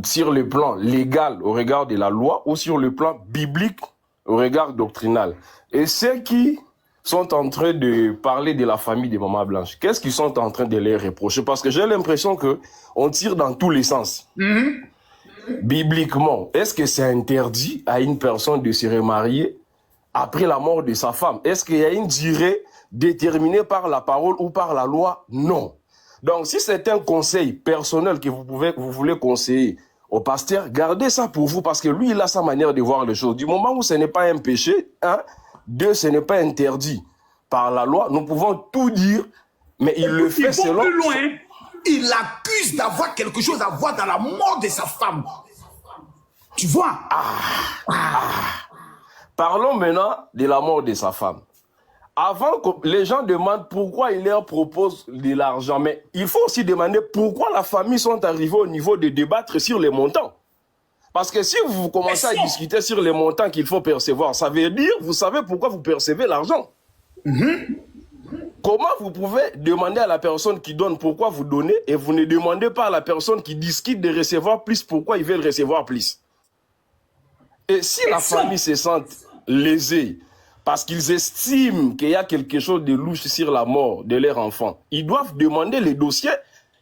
sur le plan légal au regard de la loi ou sur le plan biblique au regard doctrinal? Et ceux qui sont en train de parler de la famille de Maman Blanche, qu'est-ce qu'ils sont en train de les reprocher? Parce que j'ai l'impression que on tire dans tous les sens. Bibliquement, est-ce que c'est interdit à une personne de se remarier après la mort de sa femme? Est-ce qu'il y a une durée déterminée par la parole ou par la loi? Non. Donc, si c'est un conseil personnel que vous voulez conseiller au pasteur, gardez ça pour vous parce que lui, il a sa manière de voir les choses. Du moment où ce n'est pas un péché, 2, ce n'est pas interdit par la loi, nous pouvons tout dire, mais il le fait selon... plus loin, il accuse d'avoir quelque chose à voir dans la mort de sa femme. Tu vois? Parlons maintenant de la mort de sa femme. avant que les gens demandent pourquoi il leur propose de l'argent, mais il faut aussi demander pourquoi la famille sont arrivés au niveau de débattre sur les montants. Parce que si vous commencez à discuter sur les montants qu'il faut percevoir, ça veut dire, vous savez pourquoi vous percevez l'argent. Comment vous pouvez demander à la personne qui donne pourquoi vous donnez et vous ne demandez pas à la personne qui discute de recevoir plus pourquoi ils veulent recevoir plus? Et si la famille se sent lésée parce qu'ils estiment qu'il y a quelque chose de louche sur la mort de leur enfant, ils doivent demander les dossiers.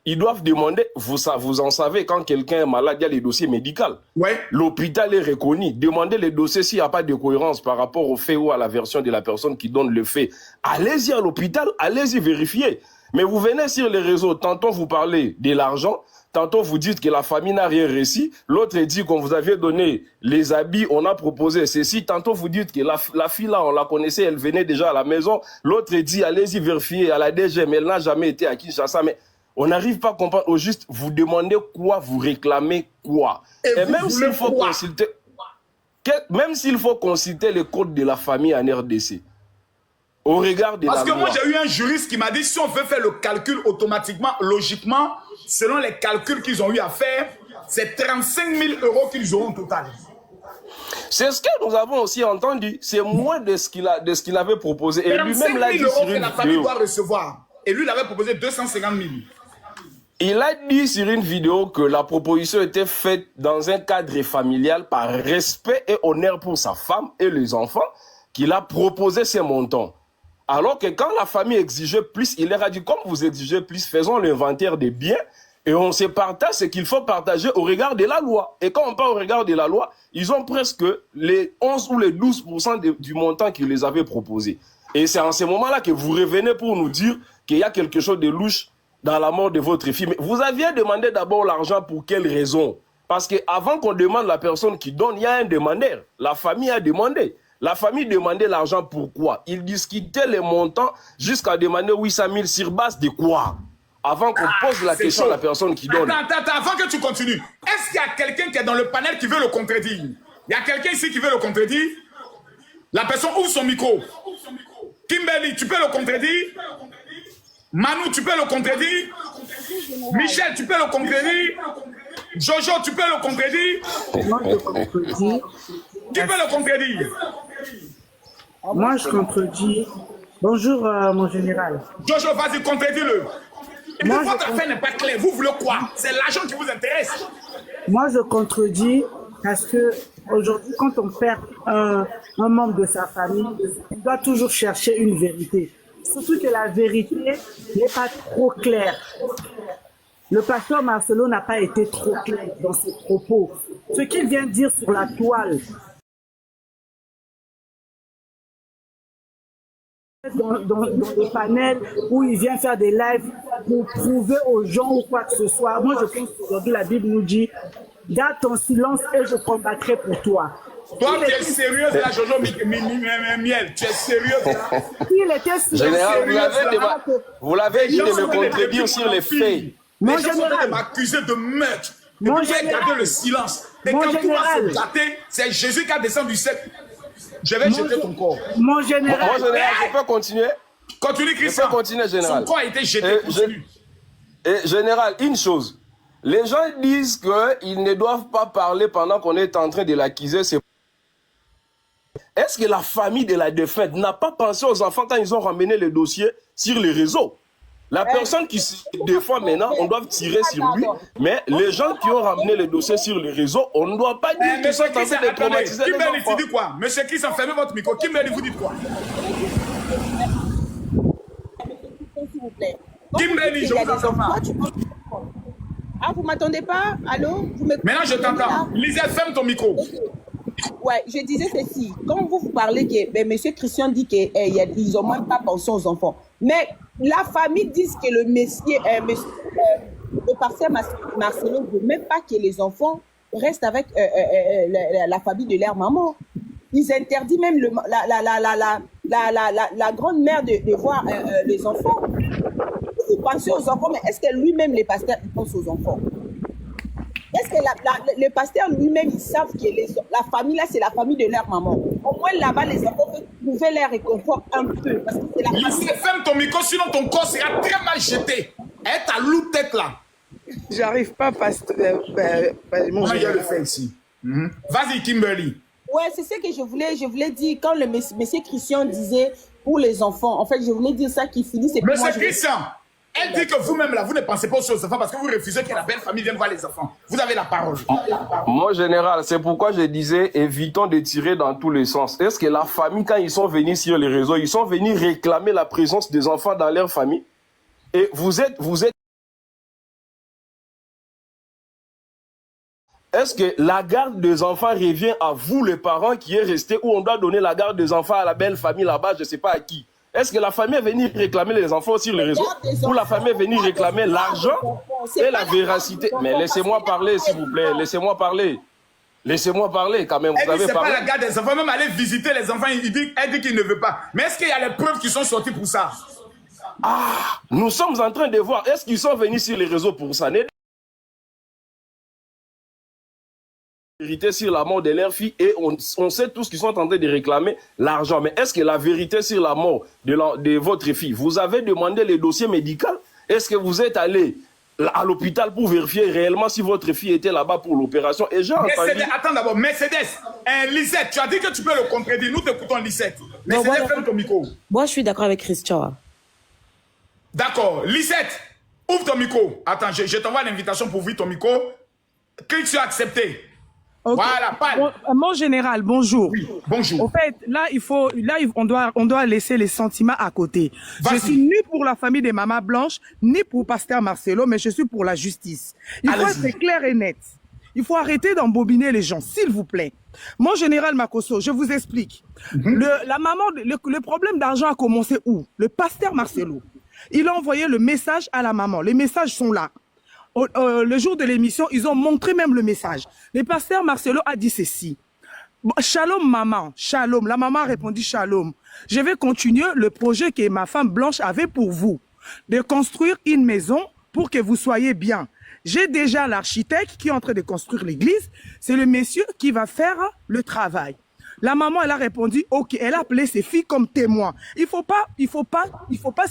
Ils doivent demander, vous en savez, quand quelqu'un est malade, il y a les dossiers médicaux. Ouais. L'hôpital est reconnu. Demandez les dossiers s'il n'y a pas de cohérence par rapport au fait ou à la version de la personne qui donne le fait. Allez-y à l'hôpital, allez-y vérifier. Mais vous venez sur les réseaux, tantôt vous parlez de l'argent, tantôt vous dites que la famille n'a rien réussi, l'autre dit qu'on vous avait donné les habits, on a proposé ceci, tantôt vous dites que la fille là, on la connaissait, elle venait déjà à la maison, l'autre dit allez-y vérifier à la DG, mais elle n'a jamais été à Kinshasa, mais on n'arrive pas à comprendre. Au juste, vous demandez quoi, vous réclamez quoi. Et même s'il faut consulter, même s'il faut consulter les codes de la famille en RDC, au regard de la loi. Parce que moi, j'ai eu un juriste qui m'a dit, si on veut faire le calcul automatiquement, logiquement, selon les calculs qu'ils ont eu à faire, c'est 35 000 € qu'ils auront au total. C'est ce que nous avons aussi entendu. C'est moins de ce qu'il avait proposé. Et lui-même l'a dit sur une vidéo. La famille doit recevoir. Et lui, il avait proposé 250 000. Il a dit sur une vidéo que la proposition était faite dans un cadre familial par respect et honneur pour sa femme et les enfants qu'il a proposé ces montants. Alors que quand la famille exigeait plus, il leur a dit, comme vous exigez plus, faisons l'inventaire des biens et on se partage ce qu'il faut partager au regard de la loi. Et quand on parle au regard de la loi, ils ont presque les 11 ou les 12% du montant qu'ils les avaient proposé. Et c'est en ce moment-là que vous revenez pour nous dire qu'il y a quelque chose de louche dans la mort de votre fille. Mais vous aviez demandé d'abord l'argent pour quelle raison? Parce qu'avant qu'on demande la personne qui donne, il y a un demandeur. La famille a demandé. La famille demandait l'argent pourquoi? Ils discutaient les montants jusqu'à demander 800 000 sur base de quoi? Avant qu'on pose la question à la personne qui donne. Attends, avant que tu continues. Est-ce qu'il y a quelqu'un qui est dans le panel qui veut le contredire? Il y a quelqu'un ici qui veut le contredire? La personne ouvre son micro. Kimberly, tu peux le contredire? Manu, tu peux le contredire? Michel, tu peux le contredire? Jojo, tu peux le contredire? Moi, je contredis. Qui peut le contredire? Moi, je contredis. Bonjour, mon général. Jojo, vas-y, contredis-le. Votre affaire n'est pas claire. Vous voulez quoi? C'est l'argent qui vous intéresse. Moi, je contredis parce que aujourd'hui, quand on perd un membre de sa famille, on doit toujours chercher une vérité. Surtout que la vérité n'est pas trop claire. Le pasteur Marcelo n'a pas été trop clair dans ses propos. Ce qu'il vient dire sur la toile, dans des panels où il vient faire des lives pour prouver aux gens ou quoi que ce soit. Moi, je pense qu'aujourd'hui, la Bible nous dit « Garde ton silence et je combattrai pour toi ». Toi, tu es sérieuse là, Jojo Miel. Tu es sérieuse là. Il était général, vous l'avez dit de me contredire sur les faits. Les gens sont de m'accuser de meurtre. Et vous pouvez garder le silence. Et quand tout va se gâter, c'est Jésus qui a descendu du ciel. Je vais jeter ton corps. Mon général. Mon général, je peux continuer? Continue, Christian. Je peux continuer, général. Son corps a été jeté. Et général, une chose. Les gens disent qu'ils ne doivent pas parler pendant qu'on est en train de l'accuser. Est-ce que la famille de la défunte n'a pas pensé aux enfants quand ils ont ramené le dossier sur les réseaux? La personne qui se défend maintenant, on doit tirer sur lui. Mais les gens qui ont ramené le dossier sur les réseaux, on ne doit pas dire qu'ils sont en train de traumatiser les enfants. Tu dis quoi? Monsieur Chris, fermez votre micro. Kimberly, vous dites quoi? Kimberly, je vous entends pas. Ah, vous m'attendez pas? Allô? Maintenant, je t'entends. Lisette, ferme ton micro. Ouais, je disais ceci. Quand vous parlez que M. Christian dit qu'ils n'ont même pas pensé aux enfants. Mais la famille dit que le pasteur Marcelo ne veut même pas que les enfants restent avec la famille de leur maman. Ils interdisent même la grande-mère de voir les enfants. Vous pensez aux enfants, mais est-ce que lui-même, les pasteurs, ils pensent aux enfants? Est-ce que le pasteur lui-même, ils savent que la famille là, c'est la famille de leur maman? Au moins là-bas, les enfants trouver l'air réconfort un peu. Parce que c'est la famille. Ferme ton micro, sinon ton corps sera très mal jeté. Et ta lourde tête là. J'arrive pas, pasteur. Comment il y a le fait ici? Vas-y, Kimberly. Ouais, c'est ce que je voulais dire. Quand le monsieur Christian disait pour les enfants, en fait, je voulais dire ça qui finit. Monsieur Christian, elle dit que vous-même là, vous ne pensez pas aux enfants parce que vous refusez que la belle famille vienne voir les enfants. Vous avez la parole. Moi, général, c'est pourquoi je disais évitons de tirer dans tous les sens. Est-ce que la famille, quand ils sont venus sur les réseaux, ils sont venus réclamer la présence des enfants dans leur famille? Et vous êtes est-ce que la garde des enfants revient à vous, les parents, qui est resté, ou on doit donner la garde des enfants à la belle famille là-bas, je ne sais pas à qui? Est-ce que la famille est venue réclamer les enfants sur les réseaux, ou la famille est venue réclamer l'argent et la véracité? Mais laissez-moi parler, s'il vous plaît. Laissez-moi parler. Laissez-moi parler, quand même. Vous avez c'est parlé. pas la garde des enfants, même aller visiter les enfants, elle dit qu'il ne veut pas. Mais est-ce qu'il y a les preuves qui sont sorties pour ça? Ah, nous sommes en train de voir. Est-ce qu'ils sont venus sur les réseaux pour ça? Vérité sur la mort de leur fille, et on sait tous qu'ils sont en train de réclamer l'argent. Mais est-ce que la vérité sur la mort de votre fille, vous avez demandé le dossier médical? Est-ce que vous êtes allé à l'hôpital pour vérifier réellement si votre fille était là-bas pour l'opération? Et j'ai entendu... Attends d'abord, Mercedes, Lisette, tu as dit que tu peux le contredire. Nous t'écoutons, Lisette. Mercedes, ferme ton micro. Moi, je suis d'accord avec Christian. D'accord. Lisette, ouvre ton micro. Attends, je t'envoie l'invitation pour ouvrir ton micro. Que tu as accepté. Okay. Voilà, parle. Mon général, bonjour. Oui, bonjour. En fait, on doit laisser les sentiments à côté. Je suis ni pour la famille des Mamas Blanches, ni pour Pasteur Marcelo, mais je suis pour la justice. Il faut être clair et net. Il faut arrêter d'embobiner les gens, s'il vous plaît. Mon général Makosso, je vous explique. Le problème d'argent a commencé où? Le Pasteur Marcelo. Il a envoyé le message à la maman. Les messages sont là. Le jour de l'émission, ils ont montré même le message. Le pasteur Marcelo a dit ceci. Shalom maman, shalom. La maman a répondu shalom. Je vais continuer le projet que ma femme Blanche avait pour vous. De construire une maison pour que vous soyez bien. J'ai déjà l'architecte qui est en train de construire l'église. C'est le monsieur qui va faire le travail. La maman, elle a répondu, ok, elle a appelé ses filles comme témoins. Il faut pas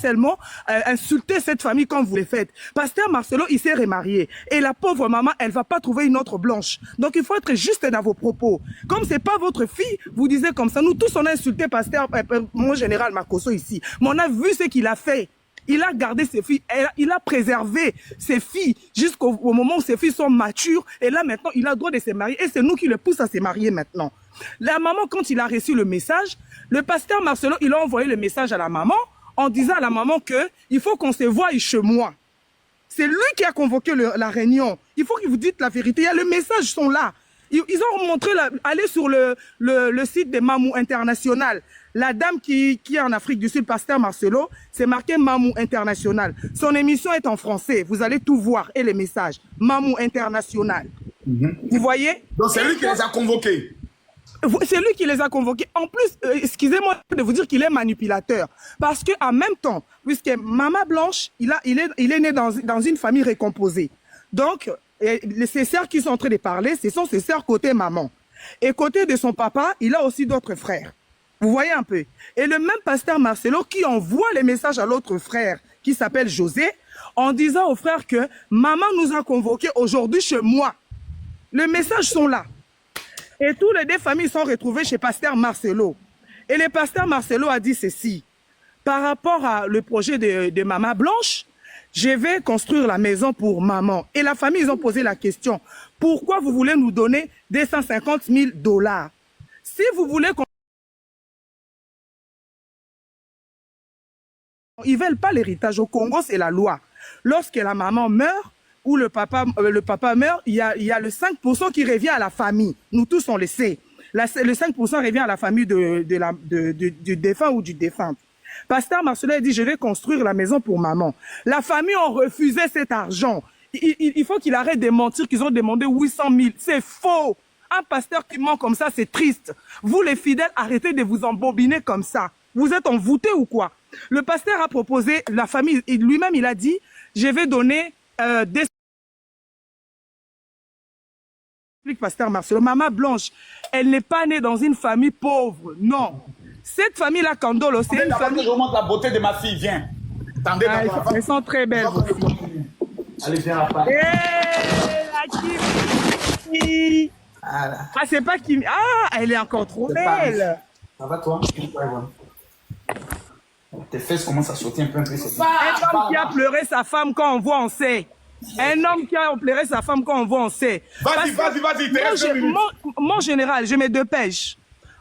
seulement insulter cette famille comme vous le faites. Pasteur Marcelo, il s'est remarié. Et la pauvre maman, elle va pas trouver une autre Blanche. Donc, il faut être juste dans vos propos. Comme c'est pas votre fille, vous disiez comme ça. Nous tous, on a insulté Pasteur, mon général Makosso ici. Mais on a vu ce qu'il a fait. Il a gardé ses filles, il a préservé ses filles jusqu'au moment où ses filles sont matures. Et là, maintenant, il a le droit de se marier. Et c'est nous qui le poussons à se marier maintenant. La maman, quand il a reçu le message, le pasteur Marcelo, il a envoyé le message à la maman en disant à la maman qu'il faut qu'on se voie chez moi. C'est lui qui a convoqué la réunion. Il faut que vous dites la vérité. Les messages sont là. Ils ont montré, allez sur le site de Mamou International. La dame qui est en Afrique du Sud, pasteur Marcelo, c'est marqué Mamou International. Son émission est en français. Vous allez tout voir et les messages. Mamou International. Vous voyez? Donc c'est lui qui les a convoqués. C'est lui qui les a convoqués. En plus, excusez-moi de vous dire qu'il est manipulateur. Parce que en même temps, puisque Maman Blanche, il est né dans une famille récomposée. Donc, ses sœurs qui sont en train de parler, ce sont ses sœurs côté maman. Et côté de son papa, il a aussi d'autres frères. Vous voyez un peu. Et le même pasteur Marcelo qui envoie les messages à l'autre frère qui s'appelle José, en disant au frère que maman nous a convoqués aujourd'hui chez moi. Les messages sont là. Et tous les deux familles sont retrouvées chez pasteur Marcelo. Et le pasteur Marcelo a dit ceci. Par rapport à le projet de Maman Blanche, je vais construire la maison pour maman. Et la famille, ils ont posé la question. Pourquoi vous voulez nous donner 250 000 $? Si vous voulez qu'on... Ils veulent pas l'héritage. Au Congo, c'est la loi. Lorsque la maman meurt, ou le papa meurt, il y a le 5% qui revient à la famille. Nous tous, on le sait. Le 5% revient à la famille du défunt ou du défunt. Pasteur Marcelo a dit, je vais construire la maison pour maman. La famille a refusé cet argent. Il faut qu'il arrête de mentir qu'ils ont demandé 800 000. C'est faux. Un pasteur qui ment comme ça, c'est triste. Vous, les fidèles, arrêtez de vous embobiner comme ça. Vous êtes envoûtés ou quoi? Le pasteur a proposé, la famille, lui-même, il a dit, je vais donner des... Pasteur Marcelo, Maman Blanche, elle n'est pas née dans une famille pauvre, non. Cette famille-là, Kandolo, c'est une famille... Je vous montre la beauté de ma fille, viens. Attendez, elles sont très belles. Allez, viens là. La Kimi. Ah, c'est pas Kimi. Ah, elle est encore trop belle. Ça va, toi? Tes fesses commencent à sauter un peu. Un homme qui a pleuré sa femme quand on voit, on sait. Un homme qui a pleuré sa femme quand on voit, on sait. Vas-y. Mon général, je mets 2 pêches.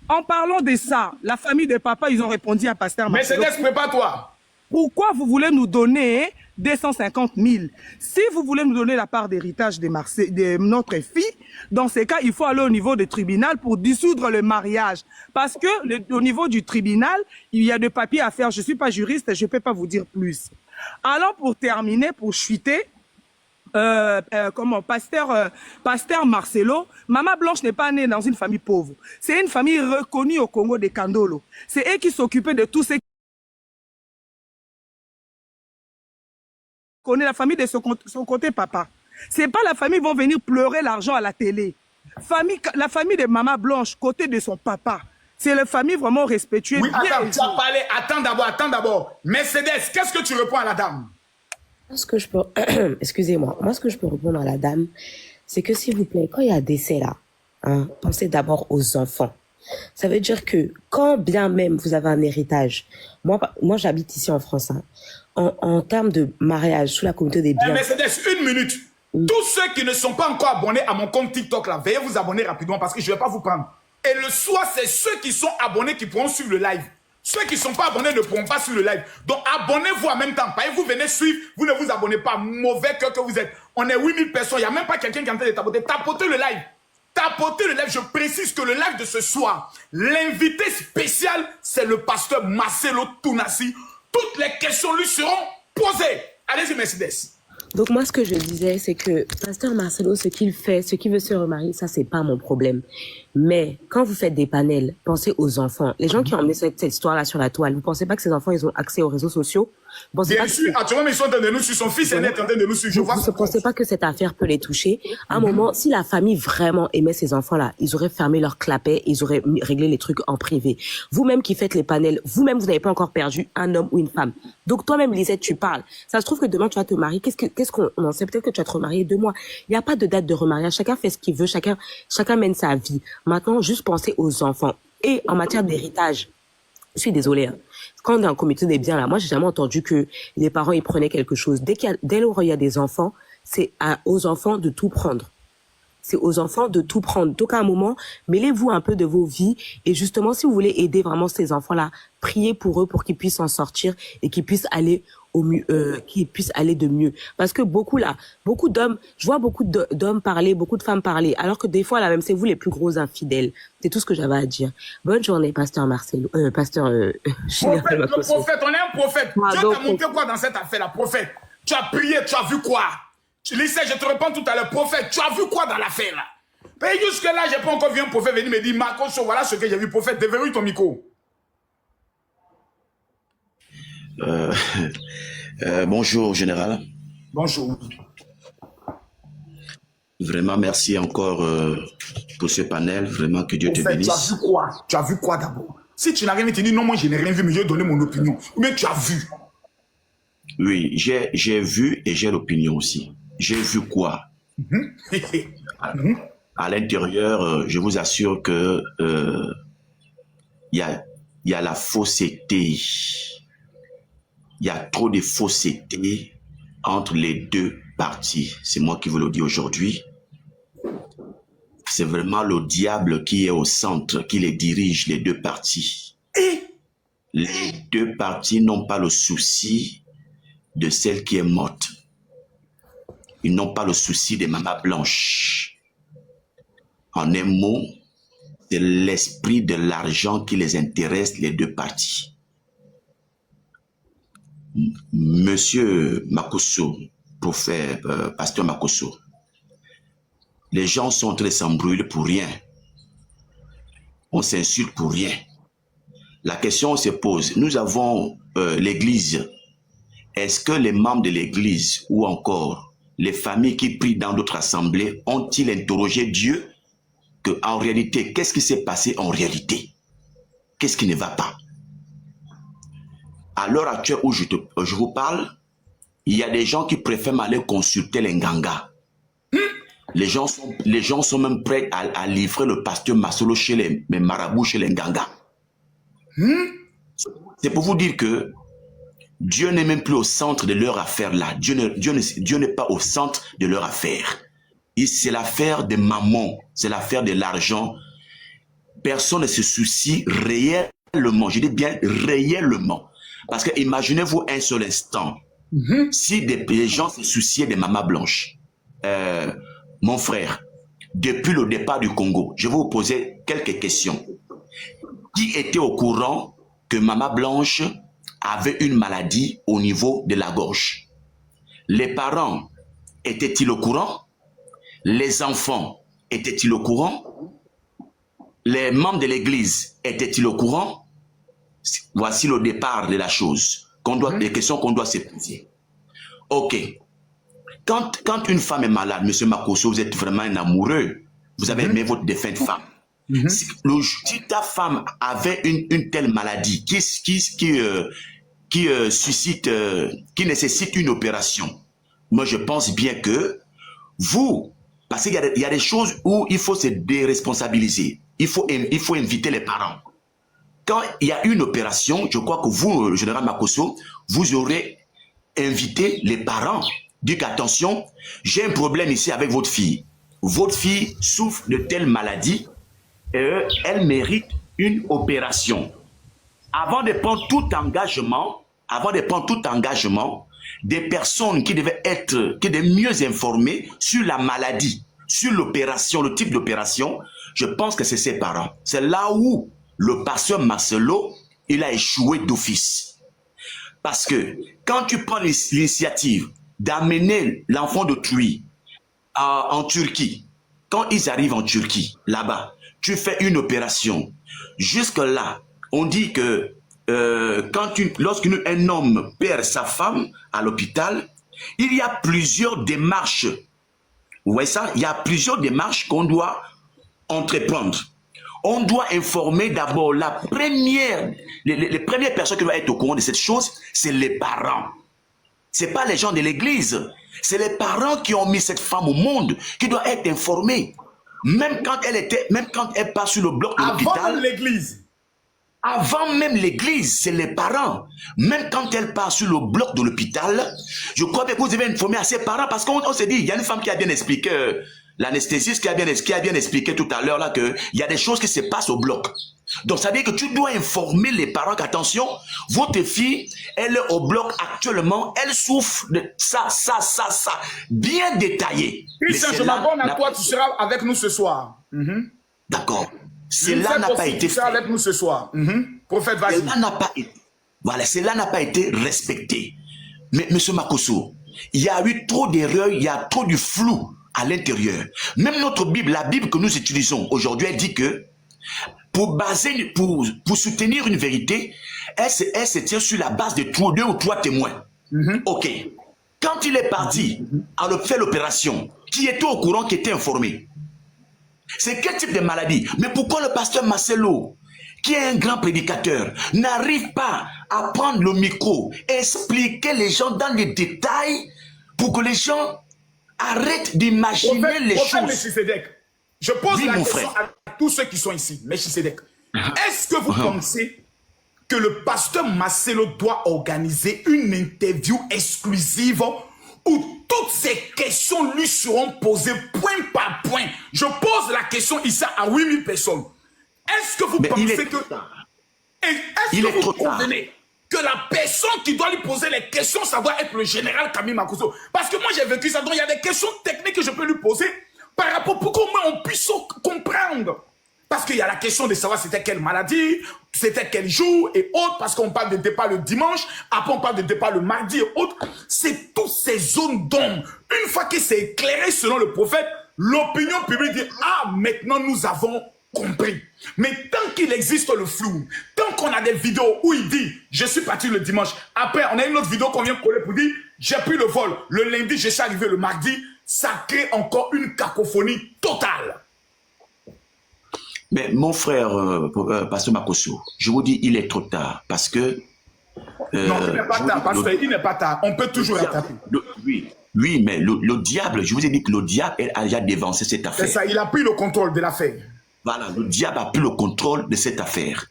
En parlant de ça, la famille de papa, ils ont répondu à Pasteur Marcelo. Mercedes, prépare-toi. Pourquoi vous voulez nous donner 250 000? Si vous voulez nous donner la part d'héritage de notre fille, dans ces cas, il faut aller au niveau du tribunal pour dissoudre le mariage. Parce que au niveau du tribunal, il y a des papiers à faire. Je ne suis pas juriste, je ne peux pas vous dire plus. Alors, pour terminer, pour chuter, Pasteur Marcelo, Maman Blanche n'est pas née dans une famille pauvre. C'est une famille reconnue au Congo des Kandolo. C'est eux qui s'occupaient de tous ces... connaît la famille de son côté papa. C'est pas la famille qui vont venir pleurer l'argent à la télé. La famille de Maman Blanche, côté de son papa. C'est la famille vraiment respectueuse. Oui, attends, tu as parlé. Attends d'abord. Mercedes, qu'est-ce que tu réponds à la dame? Ce que je peux... Excusez-moi. Moi, ce que je peux répondre à la dame, c'est que s'il vous plaît, quand il y a décès là, pensez d'abord aux enfants. Ça veut dire que quand bien même vous avez un héritage, moi j'habite ici en France, en termes de mariage, sous la communauté des biens... Mercedes, 1 minute. Tous ceux qui ne sont pas encore abonnés à mon compte TikTok là, veuillez vous abonner rapidement parce que je ne vais pas vous prendre. Et le soir, c'est ceux qui sont abonnés qui pourront suivre le live. Ceux qui ne sont pas abonnés ne pourront pas suivre le live. Donc abonnez-vous en même temps. Vous venez suivre, vous ne vous abonnez pas. Mauvais cœur que vous êtes. On est 8000 personnes. Il n'y a même pas quelqu'un qui est en train de tapoter. Tapotez le live. Tapotez le live. Je précise que le live de ce soir, l'invité spécial, c'est le pasteur Marcelo Tounassi. Toutes les questions lui seront posées. Allez-y, Mercedes. Donc moi, ce que je disais, c'est que Pasteur Marcelo, ce qu'il fait, ce qu'il veut se remarier, ça, c'est pas mon problème. Mais quand vous faites des panels, pensez aux enfants. Les gens qui ont emmené cette histoire-là sur la toile, vous pensez pas que ces enfants, ils ont accès aux réseaux sociaux? Bien sûr, actuellement, ils sont en train de nous suivre. Son fils est en train de nous suivre. Vous ne pensez pas que cette affaire peut les toucher? À un moment, si la famille vraiment aimait ces enfants-là, ils auraient fermé leur clapet, ils auraient réglé les trucs en privé. Vous-même qui faites les panels, vous-même, vous n'avez pas encore perdu un homme ou une femme. Donc toi-même, Lisette, tu parles. Ça se trouve que demain, tu vas te marier. Qu'est-ce qu'on en sait? Peut-être que tu vas te remarier 2 mois. Il n'y a pas de date de remariage. Chacun fait ce qu'il veut. Chacun mène sa vie. Maintenant, juste pensez aux enfants. Et en matière d'héritage, je suis désolée, quand on est en comité des biens, là, moi, j'ai jamais entendu que les parents, ils prenaient quelque chose. Dès lors il y a des enfants, c'est aux enfants de tout prendre. C'est aux enfants de tout prendre. Donc, à un moment, mêlez-vous un peu de vos vies. Et justement, si vous voulez aider vraiment ces enfants-là, priez pour eux pour qu'ils puissent s'en sortir et qu'ils puissent aller au mieux, qu'ils puissent aller de mieux. Parce que beaucoup d'hommes, je vois beaucoup d'hommes parler, beaucoup de femmes parler, alors que des fois, là même, c'est vous les plus gros infidèles. C'est tout ce que j'avais à dire. Bonne journée, Pasteur Marcelo, Pasteur, le prophète, on est un prophète. Dieu t'a montré quoi dans cette affaire, la prophète? Tu as prié, tu as vu quoi? Lisa, je te réponds tout à l'heure, prophète, tu as vu quoi dans l'affaire là? Mais jusque-là, j'ai pas encore vu un prophète venir me dire, Marco, voilà ce que j'ai vu, prophète, déverrouille ton micro. Bonjour, général. Bonjour. Vraiment, merci encore pour ce panel. Vraiment, que Dieu te bénisse. Tu as vu quoi? Tu as vu quoi d'abord? Si tu n'as rien dit, non, moi, je n'ai rien vu, mais je vais donner mon opinion. Mais tu as vu? Oui, j'ai vu et j'ai l'opinion aussi. J'ai vu quoi? À l'intérieur, je vous assure que y a la fausseté. Il y a trop de fausseté entre les deux parties. C'est moi qui vous le dis aujourd'hui. C'est vraiment le diable qui est au centre, qui les dirige, les deux parties. Les deux parties n'ont pas le souci de celle qui est morte. Ils n'ont pas le souci de Maman Blanche. En un mot, c'est l'esprit de l'argent qui les intéresse, les deux parties. Monsieur Makosso, prophète, pasteur Makosso, les gens sont très s'embrouillent pour rien. On s'insulte pour rien. La question se pose, nous avons l'église. Est-ce que les membres de l'église ou encore les familles qui prient dans d'autres assemblées ont-ils interrogé Dieu qu'en réalité, qu'est-ce qui s'est passé en réalité? Qu'est-ce qui ne va pas? à l'heure actuelle où je vous parle, il y a des gens qui préfèrent aller consulter les Nganga. Les gens sont même prêts à livrer le pasteur Masolo chez les marabouts, chez les Nganga. C'est pour vous dire que Dieu n'est même plus au centre de leur affaire là. Dieu n'est pas au centre de leur affaire. C'est l'affaire de maman, c'est l'affaire de l'argent. Personne ne se soucie réellement, je dis bien réellement. Parce que imaginez-vous un seul instant, si des gens se souciaient de Maman Blanche, mon frère, depuis le départ du Congo, je vais vous poser quelques questions. Qui était au courant que Maman Blanche avait une maladie au niveau de la gorge? Les parents étaient-ils au courant? Les enfants étaient-ils au courant? Les membres de l'église étaient-ils au courant? Voici le départ de la chose, les questions qu'on doit se poser. Ok. Quand une femme est malade, monsieur Makosso, vous êtes vraiment un amoureux, vous avez aimé votre défunte femme. Si ta femme avait une telle maladie qui nécessite une opération, moi je pense bien que vous, parce qu'il y a des choses où il faut se déresponsabiliser, il faut inviter les parents. Quand il y a une opération, je crois que vous, général Makosso, vous aurez invité les parents. Dites attention, j'ai un problème ici avec votre fille. Votre fille souffre de telle maladie et elle mérite une opération. Avant de prendre tout engagement, des personnes qui devaient mieux informées sur la maladie, sur l'opération, le type d'opération, je pense que c'est ses parents. C'est là où le pasteur Marcelo, il a échoué d'office. Parce que quand tu prends l'initiative d'amener l'enfant d'autrui en Turquie, quand ils arrivent en Turquie, là-bas, tu fais une opération. Jusque-là, on dit que lorsqu'un homme perd sa femme à l'hôpital, il y a plusieurs démarches. Vous voyez ça? Il y a plusieurs démarches qu'on doit entreprendre. On doit informer d'abord les premières personnes qui doivent être au courant de cette chose, c'est les parents. Ce n'est pas les gens de l'église. C'est les parents qui ont mis cette femme au monde qui doivent être informés. Même quand elle passe sur le bloc de l'hôpital. Avant l'église. Avant même l'église, c'est les parents. Même quand elle part sur le bloc de l'hôpital, je crois que vous devez informer à ses parents parce qu'on s'est dit, il y a une femme qui a bien expliqué, l'anesthésiste qui a bien expliqué tout à l'heure là qu'il y a des choses qui se passent au bloc. Donc ça veut dire que tu dois informer les parents qu'attention, votre fille, elle est au bloc actuellement, elle souffre de ça, bien détaillé. Christian, je m'abonne à toi, tu seras avec nous ce soir. D'accord. Cela n'a pas été fait. Avec nous ce soir. Prophète, vas-y. Cela n'a pas été respecté. Mais monsieur Makosso, il y a eu trop d'erreurs, il y a trop de flou à l'intérieur. Même notre Bible, la Bible que nous utilisons aujourd'hui, elle dit que pour soutenir une vérité, elle se tient sur la base de 2 ou 3 témoins. Ok. Quand il est parti à faire l'opération, qui était au courant, qui était informé? C'est quel type de maladie? Mais pourquoi le pasteur Marcelo, qui est un grand prédicateur, n'arrive pas à prendre le micro et expliquer les gens dans les détails pour que les gens arrêtent d'imaginer les choses? Je pose la question à tous ceux qui sont ici. Melchisedec, est-ce que vous pensez que le pasteur Marcelo doit organiser une interview exclusive où toutes ces questions lui seront posées point par point? Je pose la question ici à 8000 personnes. Est-ce que vous pensez que... Est-ce que vous convenez que la personne qui doit lui poser les questions, ça doit être le général Camille Makosso? Parce que moi j'ai vécu ça, donc il y a des questions techniques que je peux lui poser par rapport pour qu'au moins on puisse comprendre. Parce qu'il y a la question de savoir c'était quelle maladie, c'était quel jour et autres, parce qu'on parle de départ le dimanche, après on parle de départ le mardi et autres. C'est toutes ces zones d'ombre. Une fois que c'est éclairé selon le prophète, l'opinion publique dit « Ah, maintenant nous avons compris ». Mais tant qu'il existe le flou, tant qu'on a des vidéos où il dit « Je suis parti le dimanche », après on a une autre vidéo qu'on vient coller pour dire « J'ai pris le vol le lundi, je suis arrivé le mardi », ça crée encore une cacophonie totale. Mais mon frère, pasteur Makosso, je vous dis, il est trop tard parce que Non, il n'est pas tard, pasteur, il n'est pas tard. On peut toujours rattraper. Oui, mais le diable, je vous ai dit que le diable a déjà dévancé cette affaire. C'est ça, il a pris le contrôle de l'affaire. Voilà, le diable a pris le contrôle de cette affaire.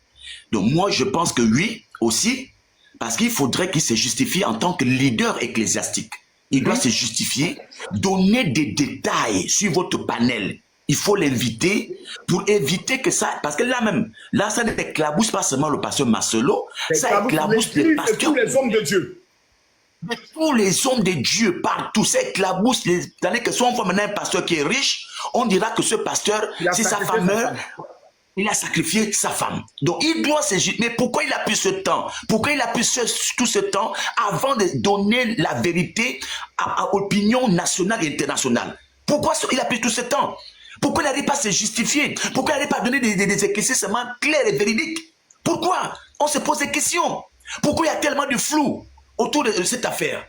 Donc moi, je pense que oui, aussi, parce qu'il faudrait qu'il se justifie en tant que leader ecclésiastique. Il doit se justifier, donner des détails sur votre panel. Il faut l'inviter pour éviter que ça... Parce que là même, là, ça n'éclabousse pas seulement le pasteur Marcelo, ça éclabousse les pasteurs. Tous les hommes de Dieu. Mais tous les hommes de Dieu, partout, ça éclabousse. C'est-à-dire que si on voit maintenant un pasteur qui est riche, on dira que ce pasteur, si sa femme meurt, il a sacrifié sa femme. Donc il doit se justifier. Mais pourquoi il a pris ce temps? Pourquoi il a pris tout ce temps avant de donner la vérité à l'opinion nationale et internationale? Pourquoi il a pris tout ce temps? Pourquoi il n'arrive pas à se justifier? Pourquoi il n'arrive pas à donner des éclaircissements clairs et véridiques? Pourquoi? On se pose des questions. Pourquoi il y a tellement de flou autour de cette affaire?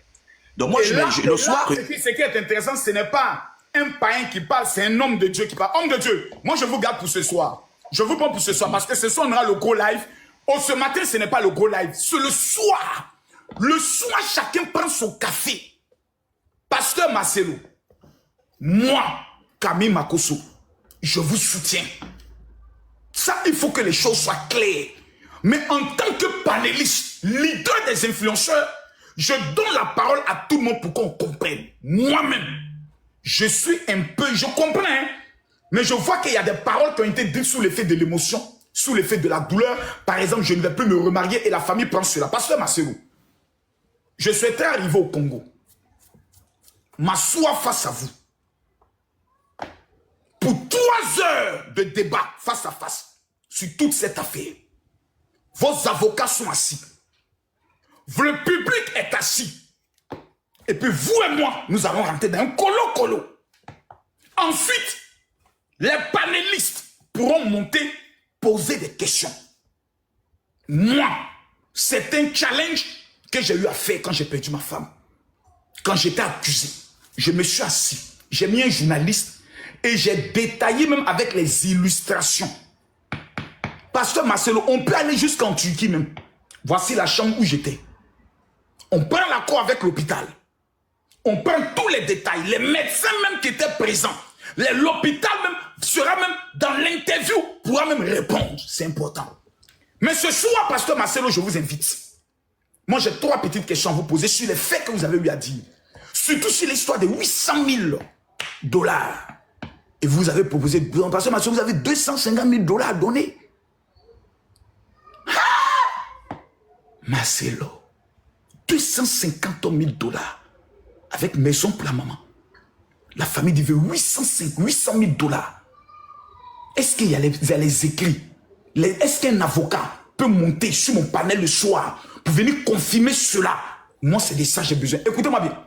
Donc moi, le soir... Ce qui est intéressant, ce n'est pas un païen qui parle, c'est un homme de Dieu qui parle. Homme de Dieu, moi je vous garde pour ce soir. Je vous prends pour ce soir parce que ce soir on aura le gros live. Oh, ce matin, ce n'est pas le gros live, c'est le soir. Le soir, chacun prend son café. Pasteur Marcelo, moi, Camille Makosso, je vous soutiens. Ça, il faut que les choses soient claires. Mais en tant que panéliste, leader des influenceurs, je donne la parole à tout le monde pour qu'on comprenne. Moi-même, je suis un peu, je comprends, hein, mais je vois qu'il y a des paroles qui ont été dites sous l'effet de l'émotion, sous l'effet de la douleur. Par exemple, je ne vais plus me remarier et la famille prend cela. Pasteur Marcelo, je souhaiterais arriver au Congo, m'asseoir face à vous, pour 3 heures de débat face à face sur toute cette affaire. Vos avocats sont assis. Le public est assis. Et puis vous et moi, nous allons rentrer dans un colo-colo. Ensuite, les panélistes pourront monter, poser des questions. Moi, c'est un challenge que j'ai eu à faire quand j'ai perdu ma femme. Quand j'étais accusé, je me suis assis. J'ai mis un journaliste et j'ai détaillé même avec les illustrations. Pasteur Marcelo, on peut aller jusqu'en Turquie même. Voici la chambre où j'étais. On prend l'accord avec l'hôpital. On prend tous les détails. Les médecins même qui étaient présents. L'hôpital même sera même dans l'interview, pourra même répondre. C'est important. Mais ce soir, Pasteur Marcelo, je vous invite. Moi, j'ai 3 petites questions à vous poser sur les faits que vous avez eu à dire. Surtout sur l'histoire de 800 000 dollars. Et vous avez proposé, Pasteur Marcelo, vous avez 250 000 dollars à donner. Ah! Marcelo, 250 000 dollars avec maison pour la maman. La famille dit 800 000 dollars. Est-ce qu'il y a les écrits? Est-ce qu'un avocat peut monter sur mon panel le soir pour venir confirmer cela? Moi, c'est de ça que j'ai besoin. Écoutez-moi bien.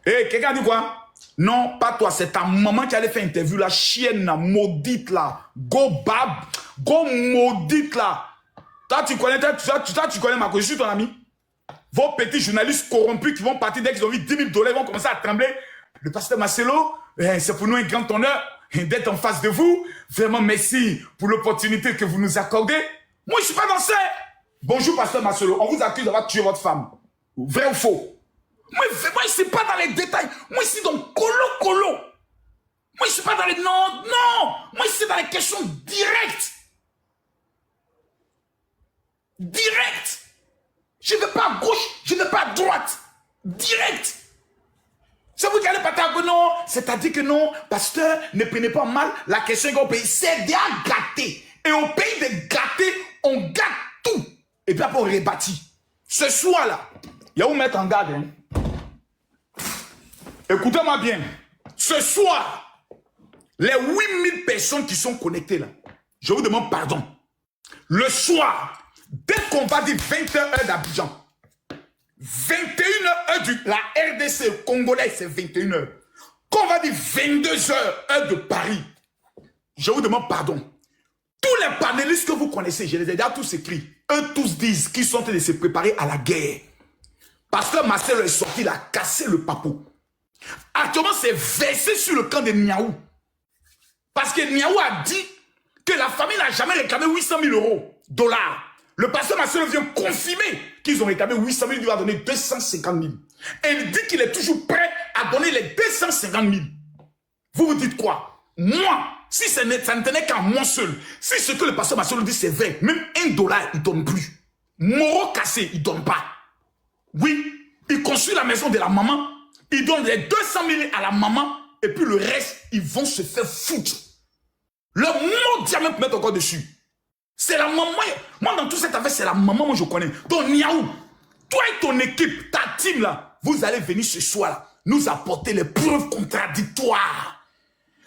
Hey, quelqu'un dit quoi? Non, pas toi, c'est ta maman qui allait faire interview, la chienne là, maudite là. Go bab, go maudite là. Toi, tu connais ma cause, je suis ton ami. Vos petits journalistes corrompus qui vont partir dès qu'ils ont vu 10 000 dollars, ils vont commencer à trembler. Le pasteur Marcelo, c'est pour nous un grand honneur d'être en face de vous. Vraiment, merci pour l'opportunité que vous nous accordez. Moi, je ne suis pas dans ça. Bonjour, pasteur Marcelo. On vous accuse d'avoir tué votre femme. Vrai ou faux? Moi, je ne suis pas dans les détails. Moi, je suis dans colo-colo. Moi, je ne suis pas dans les... Non. Moi, je suis dans les questions directes. Direct. Je ne vais pas à gauche, je ne vais pas à droite. Direct. C'est vous qui allez pas dire non, c'est-à-dire que non, pasteur, ne prenez pas mal la question qu'on paye. C'est déjà gâté. Et au pays de gâter, on gâte tout. Et puis après, on rebâtit. Ce soir-là, il y a où mettre en garde. Hein? Écoutez-moi bien. Ce soir, les 8000 personnes qui sont connectées là, je vous demande pardon. Le soir, dès qu'on va dire 21h heure d'Abidjan, 21h heure la RDC congolais, c'est 21h. Quand on va dire 22h heure de Paris, je vous demande pardon. Tous les panélistes que vous connaissez, je les ai déjà tous écrits. Eux tous disent qu'ils sont en train de se préparer à la guerre. Pasteur Marcelo est sorti, il a cassé le papeau. Actuellement, c'est versé sur le camp de Niaou. Parce que Niaou a dit que la famille n'a jamais réclamé 800 000 dollars. Le pasteur Marcelo vient confirmer qu'ils ont réclamé 800 000, il va donner 250 000. Et il dit qu'il est toujours prêt à donner les 250 000. Vous vous dites quoi? Moi, si ça ne tenait qu'à moi seul, si ce que le pasteur Marcelo dit c'est vrai, même $1, il ne donne plus. Moro cassé, il ne donne pas. Oui, il construit la maison de la maman, il donne les 200 000 à la maman, et puis le reste, ils vont se faire foutre. Leur mot diamant peut mettre encore dessus. C'est la maman. Moi, dans toute cette affaire, c'est la maman, moi je connais. Donc, Niaou, toi et ton équipe, ta team là, vous allez venir ce soir là, nous apporter les preuves contradictoires.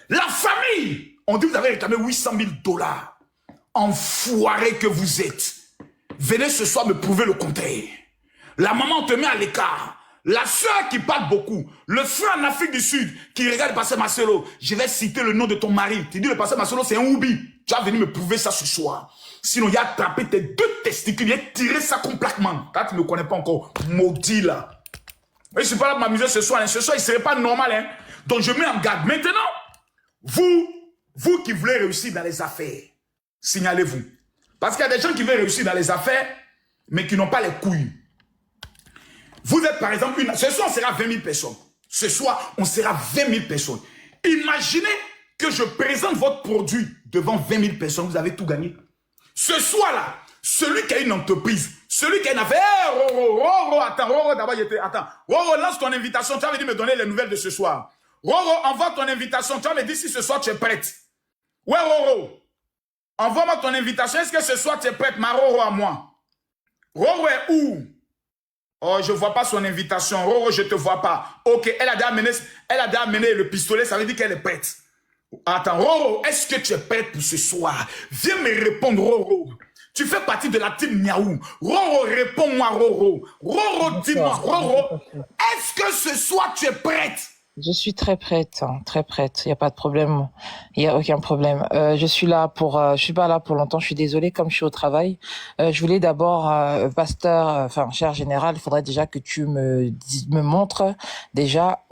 La famille, on dit que vous avez réclamé 800 000 $. Enfoiré que vous êtes. Venez ce soir me prouver le contraire. La maman te met à l'écart. La soeur qui parle beaucoup. Le frère en Afrique du Sud qui regarde le pasteur Marcelo. Je vais citer le nom de ton mari. Tu dis le pasteur Marcelo c'est un oubi. Tu vas venir me prouver ça ce soir. Sinon il a attrapé tes 2 testicules. Il a tiré ça complètement. Quand tu ne me connais pas encore. Maudit là. Mais je ne suis pas là pour m'amuser ce soir. Hein. Ce soir il ne serait pas normal. Hein. Donc je mets en garde. Maintenant, vous qui voulez réussir dans les affaires, signalez-vous. Parce qu'il y a des gens qui veulent réussir dans les affaires, mais qui n'ont pas les couilles. Vous êtes par exemple ce soir on sera 20 000 personnes. Ce soir on sera 20 000 personnes. Imaginez que je présente votre produit devant 20 000 personnes, vous avez tout gagné. Ce soir-là, celui qui a une entreprise, celui qui a une affaire, Roro, attends, Roro d'abord, attends, Roro, lance ton invitation, tu vas venir me donner les nouvelles de ce soir. Roro, envoie ton invitation, tu vas me dire si ce soir tu es prête. Ouais, Roro, envoie-moi ton invitation, est-ce que ce soir tu es prête, ma Roro à moi? Roro est où? Oh, je ne vois pas son invitation. Roro, je ne te vois pas. Ok, elle a déjà amené le pistolet, ça veut dire qu'elle est prête. Attends, Roro, est-ce que tu es prête pour ce soir? Viens me répondre, Roro. Tu fais partie de la team Niaou. Roro, réponds-moi, Roro. Roro, dis-moi, Roro, est-ce que ce soir tu es prête? Je suis très prête, hein, très prête. Il n'y a pas de problème. Il n'y a aucun problème. Je suis pas là pour longtemps. Je suis désolée, comme je suis au travail. Je voulais d'abord, pasteur, cher général, il faudrait déjà que tu me montres déjà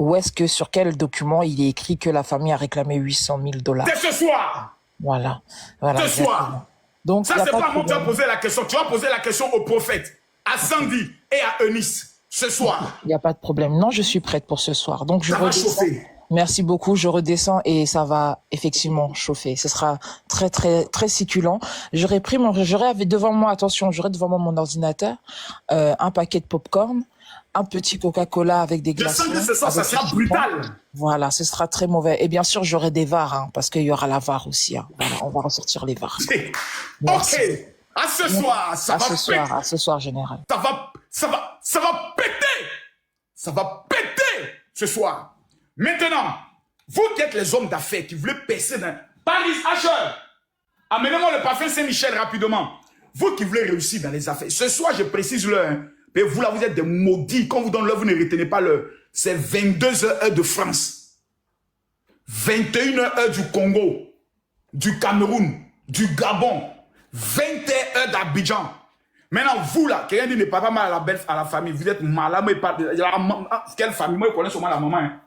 sur quel document il est écrit que la famille a réclamé 800 000 $. C'est ce soir. Voilà. Ce soir. Donc, ça, c'est pas à moi que tu vas poser la question. Tu vas poser la question au prophète, à Sandy et à Eunice. Ce soir. Il n'y a pas de problème. Non, je suis prête pour ce soir. Donc, ça va chauffer. Merci beaucoup. Je redescends et ça va effectivement chauffer. Ce sera très, très, très succulent. J'aurais devant moi, attention, j'aurais devant moi mon ordinateur, un paquet de popcorn, un petit Coca-Cola avec des glaçons. Je sens que ce soir, ça sera brutal. Voilà, ce sera très mauvais. Et bien sûr, j'aurai des VAR, hein, parce qu'il y aura la VAR aussi. Hein. Voilà, on va ressortir les VAR. Ok. À ce soir, ça va péter. À ce soir, général. Ça va péter. Ça va péter ce soir. Maintenant, vous qui êtes les hommes d'affaires qui voulez percer dans Paris Asher, amenez-moi le parfum Saint-Michel rapidement. Vous qui voulez réussir dans les affaires. Ce soir, je précise l'heure. Hein, mais vous là, vous êtes des maudits. Quand vous donne l'heure, vous ne retenez pas l'heure. C'est 22h heure de France. 21h heure du Congo, du Cameroun, du Gabon. 21h heure d'Abidjan. Maintenant, vous là, quelqu'un dit ne parle pas mal à la famille. Vous êtes malade. Quelle famille? Moi, je connais seulement la maman. Hein.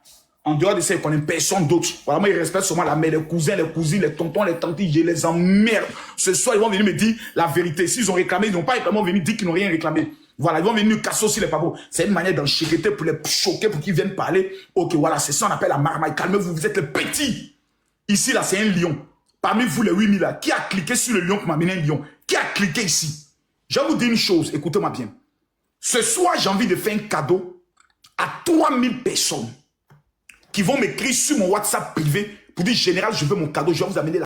En dehors de ça, je connais personne d'autre. Voilà, moi, je respecte seulement la mère, les cousins, les cousines, les tontons, les tantes. Je les emmerde. Ce soir, ils vont venir me dire la vérité. S'ils ont réclamé, ils n'ont pas réclamé, ils vont venir dire qu'ils n'ont rien réclamé. Voilà, ils vont venir nous casser aussi les papos. C'est une manière d'enchiqueter pour les choquer, pour qu'ils viennent parler. Ok, voilà, c'est ça qu'on appelle la marmaille. Calmez-vous, vous êtes les petits. Ici, là, c'est un lion. Parmi vous, les 8000 là, qui a cliqué sur le lion pour m'amener un lion? Qui a cliqué ici? Je vais vous dire une chose, écoutez-moi bien. Ce soir, j'ai envie de faire un cadeau à 3000 personnes qui vont m'écrire sur mon WhatsApp privé pour dire, général, je veux mon cadeau, je vais vous amener